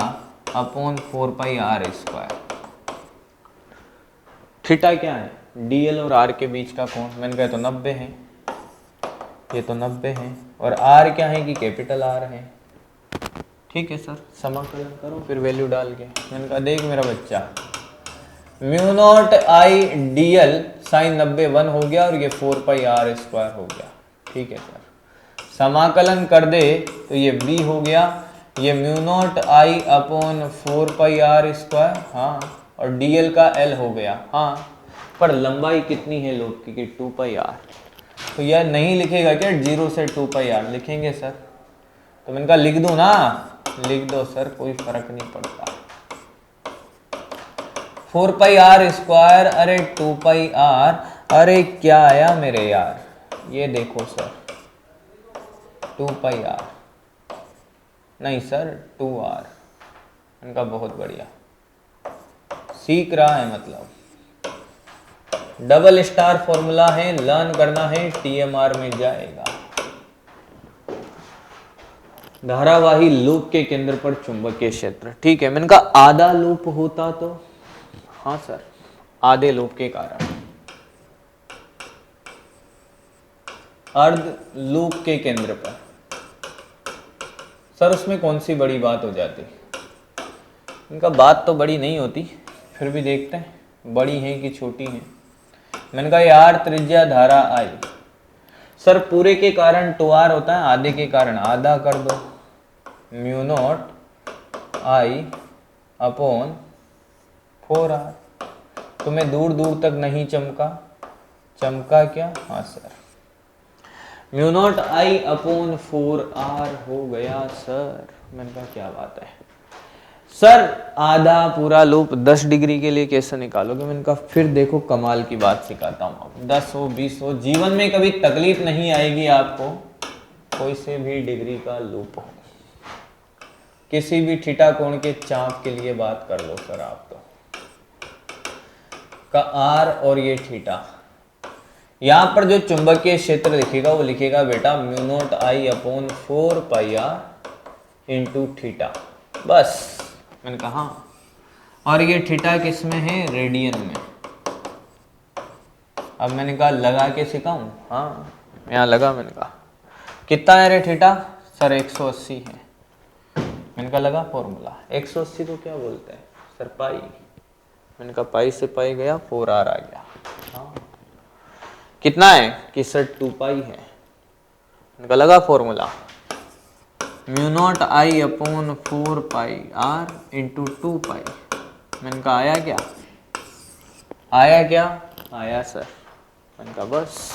upon 4πr²। Theta क्या है, dl और r के बीच का कोण, मैंने कहा तो 90 है, ये तो 90 है, और r क्या है कि कैपिटल R है। ठीक है सर, समाकलन करो फिर वैल्यू डाल के। मैंने कहा देख मेरा बच्चा, म्यू नॉट आई dl साइन 90 1 हो गया और ये 4πr² हो गया। ठीक है सर, समाकलन कर दे तो ये b हो गया, ये mu naught I upon 4πr², हाँ, और dl का l हो गया, हाँ, पर लंबाई कितनी है लोग की 2πr, तो यह नहीं लिखेगा क्या 0 से 2πr, लिखेंगे सर। तो मैंने कहा लिख दूं ना, लिख दो सर, कोई फर्क नहीं पड़ता। 4πr², अरे 2πr, अरे क्या आया मेरे यार, ये देखो सर 2πr नहीं सर 2r। इनका बहुत बढ़िया सीख रहा है, मतलब डबल स्टार फॉर्मूला है, लर्न करना है, TMR में जाएगा। धारावाही लूप के केंद्र पर चुंबकीय क्षेत्र। ठीक है, मैंने कहा आधा लूप होता तो, हाँ सर, आधे लूप के कारण अर्ध लूप के केंद्र पर, सर उसमें कौन सी बड़ी बात हो जाती, इनका बात तो बड़ी नहीं होती, फिर भी देखते हैं बड़ी है कि छोटी है। मैंने कहा यार त्रिज्या धारा आई, सर पूरे के कारण 2r होता है, आधे के कारण आधा कर दो, mu naught I upon 4r। तुम्हें दूर दूर तक नहीं चमका, चमका क्या, हाँ sir, mu naught I upon 4r हो गया सर। मैंने कहा क्या बात है सर, आधा पूरा लूप 10 डिग्री के लिए कैसे निकालोगे। मैंने कहा फिर देखो कमाल की बात सिखाता हूँ, अब 10 हो 20 हो, जीवन में कभी तकलीफ नहीं आएगी आपको, कोई से भी डिग्री का लूप हो, किसी भी थीटा कोण के चाप के लिए बात कर लो सर आप तो, का r और ये थीटा, यहाँ पर जो चुंबकीय क्षेत्र लिखेगा वो लिखेगा बेटा mu naught I upon 4πr into theta, बस। मैंने कहा हाँ, और ये थीटा किस में है, रेडियन में। अब मैंने कहा लगा के सिखाऊं, हाँ यहाँ लगा, मैंने कहा कितना है रे थीटा, सर 180 है। मैंने कहा लगा फॉर्मूला, 180 तो क्या बोलते हैं सर, पाई। मैंने कहा पाई से पाई गया, 4r आ गया, हाँ कितना है कि सर 2π है। मैंने कहा लगा formula, mu naught I upon 4πr into 2π। मैंने कहा आया क्या, आया क्या, आया सर। मैंने कहा बस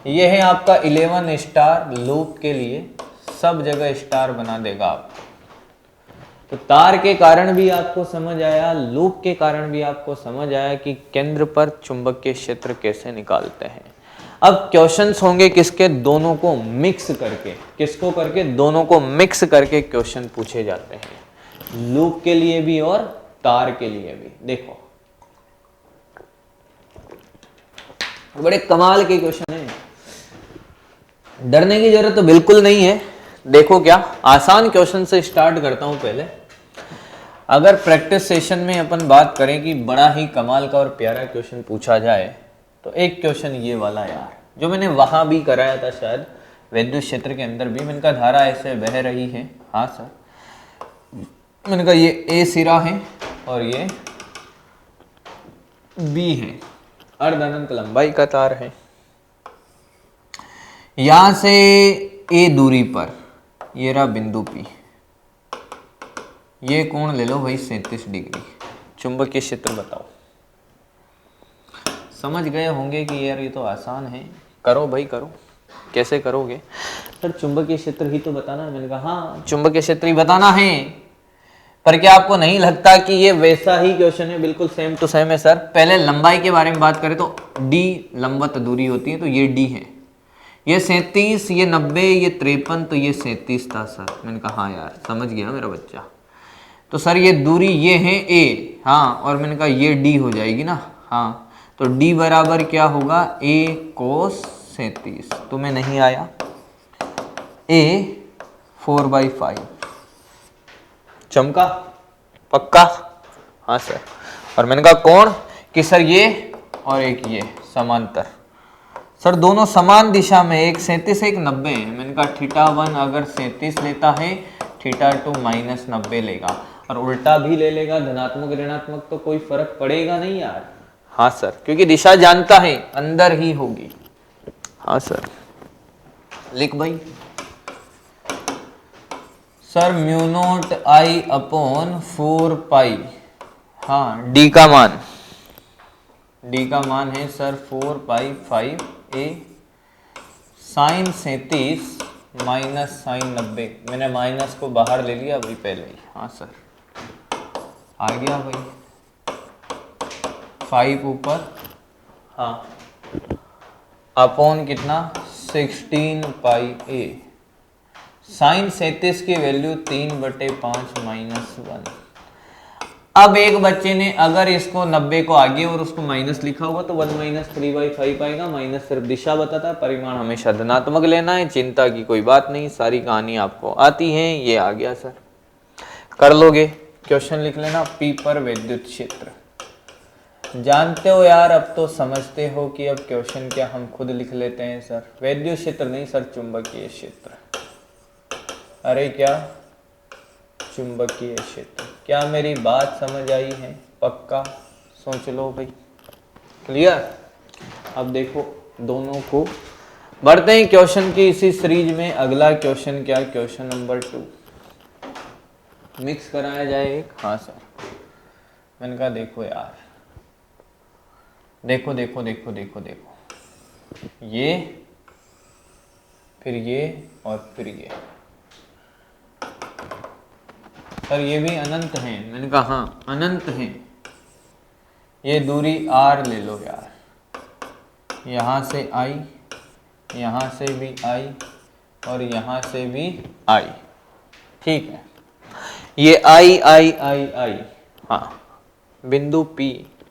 ये है आपका 11 स्टार लूप के लिए, सब जगह स्टार बना देगा आपको। तो तार के कारण भी आपको समझ आया, लूप के कारण भी आपको समझ आया कि केंद्र पर चुंबकीय क्षेत्र कैसे निकालते हैं। अब क्वेश्चंस होंगे किसके, दोनों को मिक्स करके, किसको करके, दोनों को मिक्स करके क्वेश्चन पूछे जाते हैं, लूप के लिए भी और तार के लिए भी। देखो बड़े कमाल के क्वेश्चन हैं, डरने की जरूरत तो बिल्कुल नहीं है। देखो क्या आसान क्वेश्चन से स्टार्ट करता हूं पहले। अगर प्रैक्टिस सेशन में अपन बात करें कि बड़ा ही कमाल का और प्यारा क्वेश्चन पूछा जाए, तो एक क्वेश्चन ये वाला यार, जो मैंने वहां भी कराया था शायद, विद्युत क्षेत्र के अंदर भी। मैंने कहा धारा ऐसे बह रही है, हाँ सर। मैंने कहा ये ए सिरा है और ये बी है, अर्ध अनंत लंबाई का तार है। यहां से ए दूरी पर ये रहा बिंदु पी, ये कोण ले लो भाई 37 डिग्री। चुंबकीय क्षेत्र बताओ। समझ गए होंगे कि यार ये तो आसान है, करो भाई करो। कैसे करोगे सर, चुंबकीय क्षेत्र ही तो बताना है। मैंने कहा हाँ चुंबकीय क्षेत्र ही बताना है, पर क्या आपको नहीं लगता कि ये वैसा ही क्वेश्चन है, बिल्कुल सेम टू सेम है सर। पहले लंबाई के बारे में बात करें तो डी लंबवत दूरी होती है, तो ये डी है, ये 37, ये 90, ये 53, तो ये 37 था सर। मैंने कहा हाँ यार समझ गया मेरा बच्चा। तो सर ये दूरी ये है ए, हाँ, और मैंने कहा ये डी हो जाएगी ना, हाँ। तो d बराबर क्या होगा, a cos 37 तुम्हें नहीं आया। A 4/5 चमका पक्का? हाँ सर। और मैंने कहा कोण कि सर ये और एक ये समांतर। सर दोनों समान दिशा में, एक 37 एक 90 है। मैंने कहा θ1 अगर 37 लेता है, θ2 -90 लेगा, और उल्टा भी ले लेगा, धनात्मक ऋणात्मक, तो कोई फर्क पड़ेगा नहीं यार। हाँ सर, क्योंकि दिशा जानता है, अंदर ही होगी। हाँ सर। लिख भाई। सर μ0I/4π, हाँ डी का मान, डी का मान है sir 4π5a sin 37 minus sign 90। मैंने माइनस को बाहर ले लिया भाई पहले ही। हाँ सर आ गया भाई, 5 ऊपर, हाँ अपॉन कितना 16πa। साइन 37 की वैल्यू 3/5 -1। अब एक बच्चे ने अगर इसको 90 को आगे और उसको माइनस लिखा होगा तो 1 - 3/5 आएगा। माइनस सिर्फ दिशा बताता है, परिमाण हमेशा धनात्मक लेना है। चिंता की कोई बात नहीं, सारी कहानी आपको आती है। ये आ गया सर, कर लोगे। क्वेश्चन लिख लेना, पी पर विद्युत क्षेत्र। जानते हो यार, अब तो समझते हो कि अब क्वेश्चन क्या हम खुद लिख लेते हैं सर। विद्युत क्षेत्र नहीं सर, चुंबकीय क्षेत्र। अरे क्या चुंबकीय क्षेत्र? क्या मेरी बात समझ आई है? पक्का सोच लो भाई। क्लियर? अब देखो दोनों को बढ़ते हैं क्वेश्चन की इसी सीरीज में। अगला क्वेश्चन क्या? क्वेश्चन नंबर 2 मिक्स कराया जाए एक। हाँ सर। मैंने कहा देखो यार, देखो देखो देखो देखो देखो, ये फिर ये और फिर ये। सर ये भी अनंत हैं। मैंने कहा हाँ अनंत हैं। ये दूरी r ले लो यार, यहाँ से I, यहाँ से भी I और यहाँ से भी I। ठीक है, ये I। हाँ, बिंदु P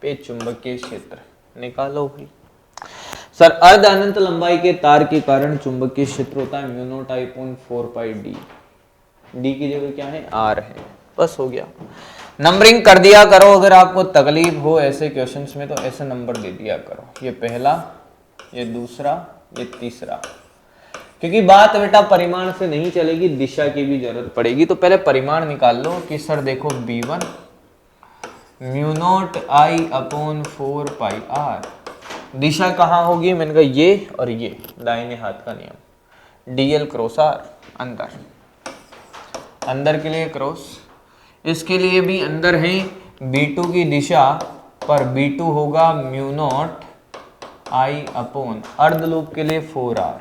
पे चुंबकीय क्षेत्र निकालो भाई। सर अर्ध अनंत लंबाई के तार के कारण चुंबकीय क्षेत्र होता है μ0I/4πd। डी की जगह क्या है? आर है। बस हो गया। नंबरिंग कर दिया करो, अगर आपको तकलीफ हो ऐसे क्वेश्चंस में तो ऐसे नंबर दे दिया करो। ये पहला, ये दूसरा, ये तीसरा। क्योंकि बात बेटा परिमाण से नहीं चलेगी, दिशा की भी जरूरत पड़ेगी। तो पहले परिमाण निकाल लो कि सर देखो B1 μ0I/4πr। दिशा कहाँ होगी? मैंने कहा ये और ये, दाहिने हाथ का नियम। dl क्रॉस r, अंदर, अंदर के लिए क्रॉस, इसके लिए भी अंदर है। B2 की दिशा पर B2 होगा μ0I/, अर्ध लूप के लिए 4r।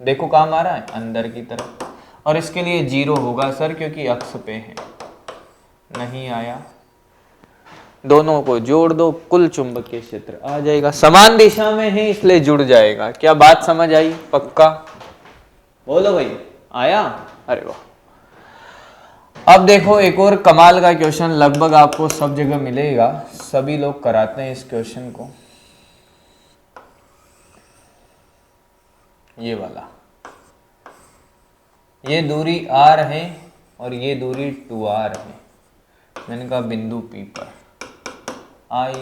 देखो काम आ रहा है अंदर की तरफ। और इसके लिए 0 होगा सर, क्योंकि अक्ष पे है। नहीं आया, दोनों को जोड़ दो, कुल चुंबकीय क्षेत्र आ जाएगा। समान दिशा में है इसलिए जुड़ जाएगा। क्या बात समझ आई? पक्का बोलो भाई। आया? अरे वाह। अब देखो एक और कमाल का क्वेश्चन, लगभग आपको सब जगह मिलेगा, सभी लोग कराते हैं इस क्वेश्चन को। ये वाला, ये दूरी r है और ये दूरी 2r है। मैंने कहा बिंदु P पर I,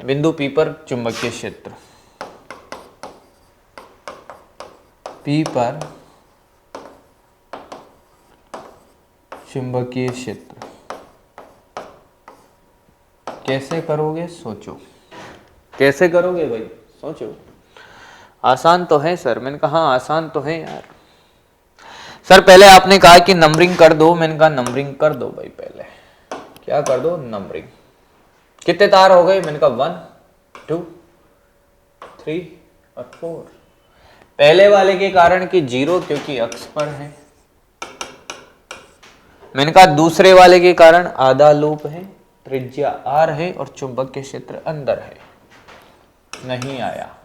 बिंदु P पर चुंबकीय क्षेत्र, P पर चुंबकीय क्षेत्र कैसे करोगे? सोचो। कैसे करोगे भाई? सोचो। आसान तो है सर। मैंने कहा हाँ आसान तो है यार। सर पहले आपने कहा कि नंबरिंग कर दो। मैंने कहा नंबरिंग कर दो भाई। पहले क्या कर दो? नंबरिंग। कितने तार हो गए? मैंने कहा 1 2 3 और 4। पहले वाले के कारण कि 0, क्योंकि अक्ष पर है। मैंने कहा दूसरे वाले के कारण आधा लूप है, त्रिज्या r है और चुंबकीय क्षेत्र अंदर है। नहीं आया।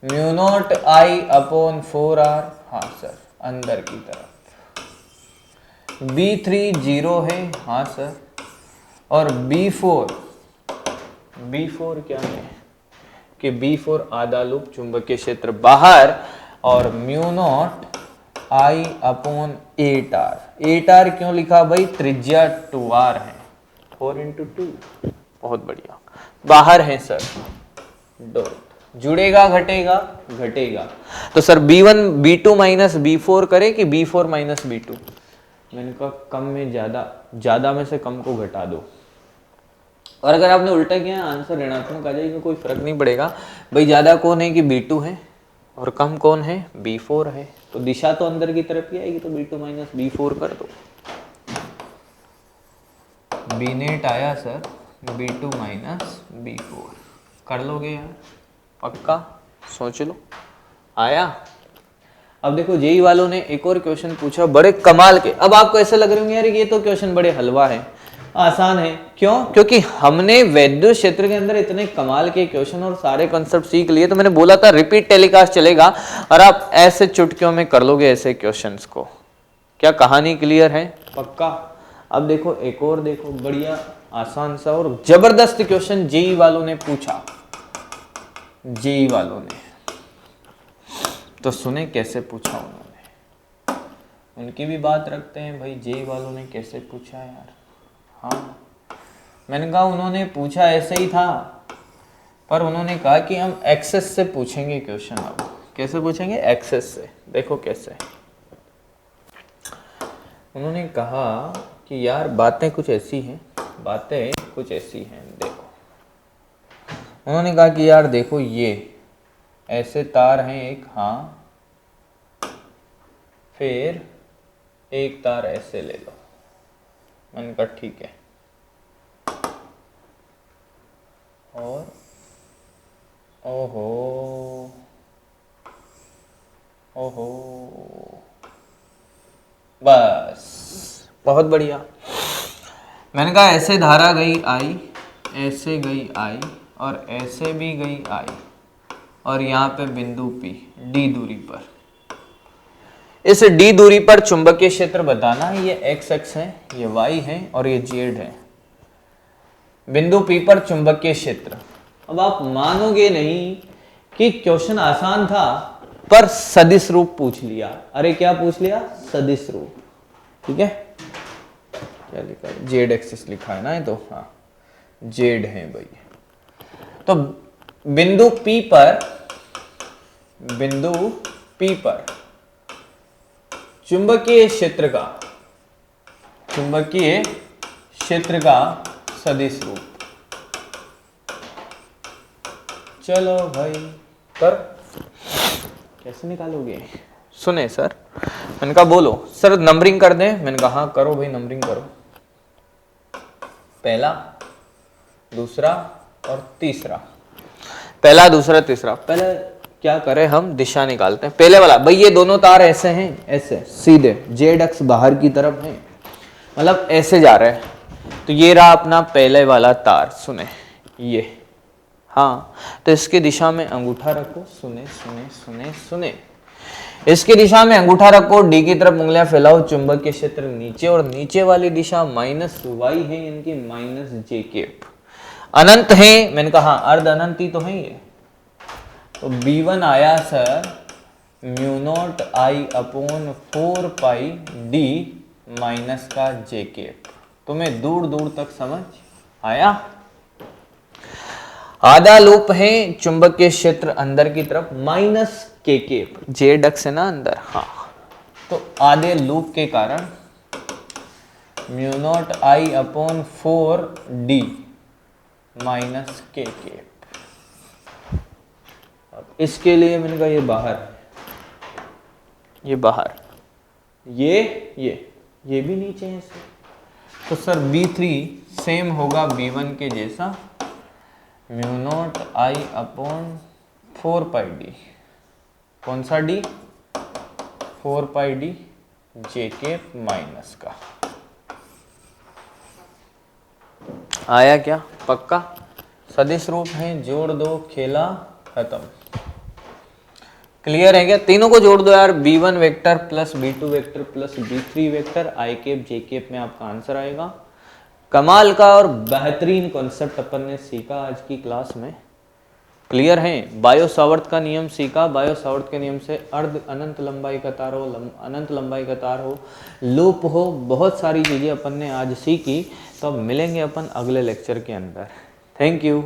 μ0I/4r, हाँ सर अंदर की तरफ। B3 0 है, हाँ सर। और B4 B4 क्या है कि B4 आधा लूप चुंबकीय क्षेत्र बाहर और mu naught I upon 8R क्यों लिखा भाई, त्रिज्या 2R है, 4 इंटू 2, बहुत बढ़िया, बाहर है सर, डॉट जुड़ेगा घटेगा घटेगा, तो sir B1 B2 minus B4 करे कि B4 माइनस B2, मैंने कहा कम में ज्यादा में से कम को घटा दो, और अगर आपने उल्टा किया आंसर ऋणात्मक आ जाएगा, कोई फर्क नहीं पड़ेगा भाई, ज्यादा कौन है कि B2 है और कम कौन है B4 है, तो दिशा तो अंदर की तरफ ही आएगी, तो B2 माइनस B4 कर दो, B नेट आया सर B2 माइनस B4, कर लोगे यार पक्का, सोच लो, आया। अब देखो जेई वालों ने एक और क्वेश्चन पूछा बड़े कमाल के, अब आपको ऐसा लग रहा है यार ये तो क्वेश्चन बड़े हलवा है, आसान है, क्यों, क्योंकि हमने वैद्युत क्षेत्र के अंदर इतने कमाल के क्वेश्चन और सारे कॉन्सेप्ट सीख लिए, तो मैंने बोला था रिपीट टेलीकास्ट चलेगा और आप ऐसे चुटकियों में कर लोगे ऐसे क्वेश्चंस को, क्या कहानी क्लियर है पक्का। अब देखो एक और देखो बढ़िया आसान सा और जबरदस्त क्वेश्चन जेई वालों ने पूछा, जेई वालों ने, तो सुने कैसे पूछा उन्होंने, उनकी भी बात रखते हैं भाई, जेई वालों ने कैसे पूछा यार। हाँ मैंने कहा उन्होंने पूछा ऐसे ही था, पर उन्होंने कहा कि हम एक्सेस से पूछेंगे क्वेश्चन, अब कैसे पूछेंगे, एक्सेस से, देखो कैसे, उन्होंने कहा कि यार बातें कुछ ऐसी हैं, बातें कुछ ऐसी हैं, देखो उन्होंने कहा कि यार देखो ये ऐसे तार हैं एक, हाँ फिर एक तार ऐसे ले लो, मैंने कहा ठीक है, और ओहो ओहो बस बहुत बढ़िया, मैंने कहा ऐसे धारा गई आई, ऐसे गई आई और ऐसे भी गई आई, और यहाँ पे बिंदु P D दूरी पर, इस D दूरी पर चुंबकीय क्षेत्र बताना है, ये x अक्ष है, ये y है और ये z है, बिंदु P पर चुंबकीय क्षेत्र। अब आप मानोगे नहीं कि क्वेश्चन आसान था पर सदिश रूप पूछ लिया, अरे क्या पूछ लिया, सदिश रूप, ठीक है, क्या लिखा है, जेड एक्सिस लिखा है ना ये, तो हाँ जेड है भाई, तो बिंदु P पर, बिंदु P पर चुंबकीय क्षेत्र का, चुंबकीय क्षेत्र का सदिश रूप, चलो भाई कर, कैसे निकालोगे, सुने सर, मैंने कहा बोलो सर नंबरिंग कर दें, मैंने कहा हाँ करो भाई नंबरिंग करो, पहला दूसरा और तीसरा, पहला दूसरा तीसरा, पहले क्या करें हम दिशा निकालते हैं, पहले वाला भाई ये दोनों तार ऐसे हैं, ऐसे सीधे, जेड अक्ष बाहर की तरफ है, मतलब ऐसे जा रहे हैं, तो ये रहा अपना पहले वाला तार, सुने ये, हाँ तो इसकी दिशा में अंगूठा रखो, सुने सुने सुने सुने, इसकी दिशा में अंगूठा रखो, डी की तरफ उंगलियां फैलाओ, चुंबकीय क्षेत्र नीचे, और नीचे वाली दिशा माइनस वाई है, इनकी माइनस जे केप, अनंत है, मैंने कहा अर्ध अनंत ही तो है ये, तो B1 आया sir mu not I upon 4 pi D minus का जे केप, तुम्हें दूर दूर तक समझ आया। आधा लूप है, चुंबकीय क्षेत्र अंदर की तरफ माइनस के केप, जेड अक्ष है ना अंदर, हाँ तो आधे लूप के कारण mu naught I upon 4 D minus के केप, इसके लिए मैंने कहा ये बाहर, ये बाहर, ये भी नीचे है सर, तो सर B3 सेम होगा B1 के जैसा, mu naught I upon 4 pi D, कौन सा D, 4 पाई D जे केप माइनस का, आया क्या पक्का, सदिश रूप है, जोड़ दो खेला खत्म, क्लियर है क्या, तीनों को जोड़ दो यार, B1 vector plus B2 vector plus B3 vector, I cap J cap में आपका आंसर आएगा, कमाल का और बेहतरीन कॉन्सेप्ट अपन ने सीखा आज की क्लास में। क्लियर है? बायो सावर्त का नियम सीखा। बायो सावर्त के नियम से अर्ध अनंत लंबाई का तार हो, अनंत लंबाई का तार हो, लूप हो, बहुत सारी चीज़ें अपन ने आज सीखी। तो अब मिलेंगे अपन अगले लेक्चर के अंदर। Thank you.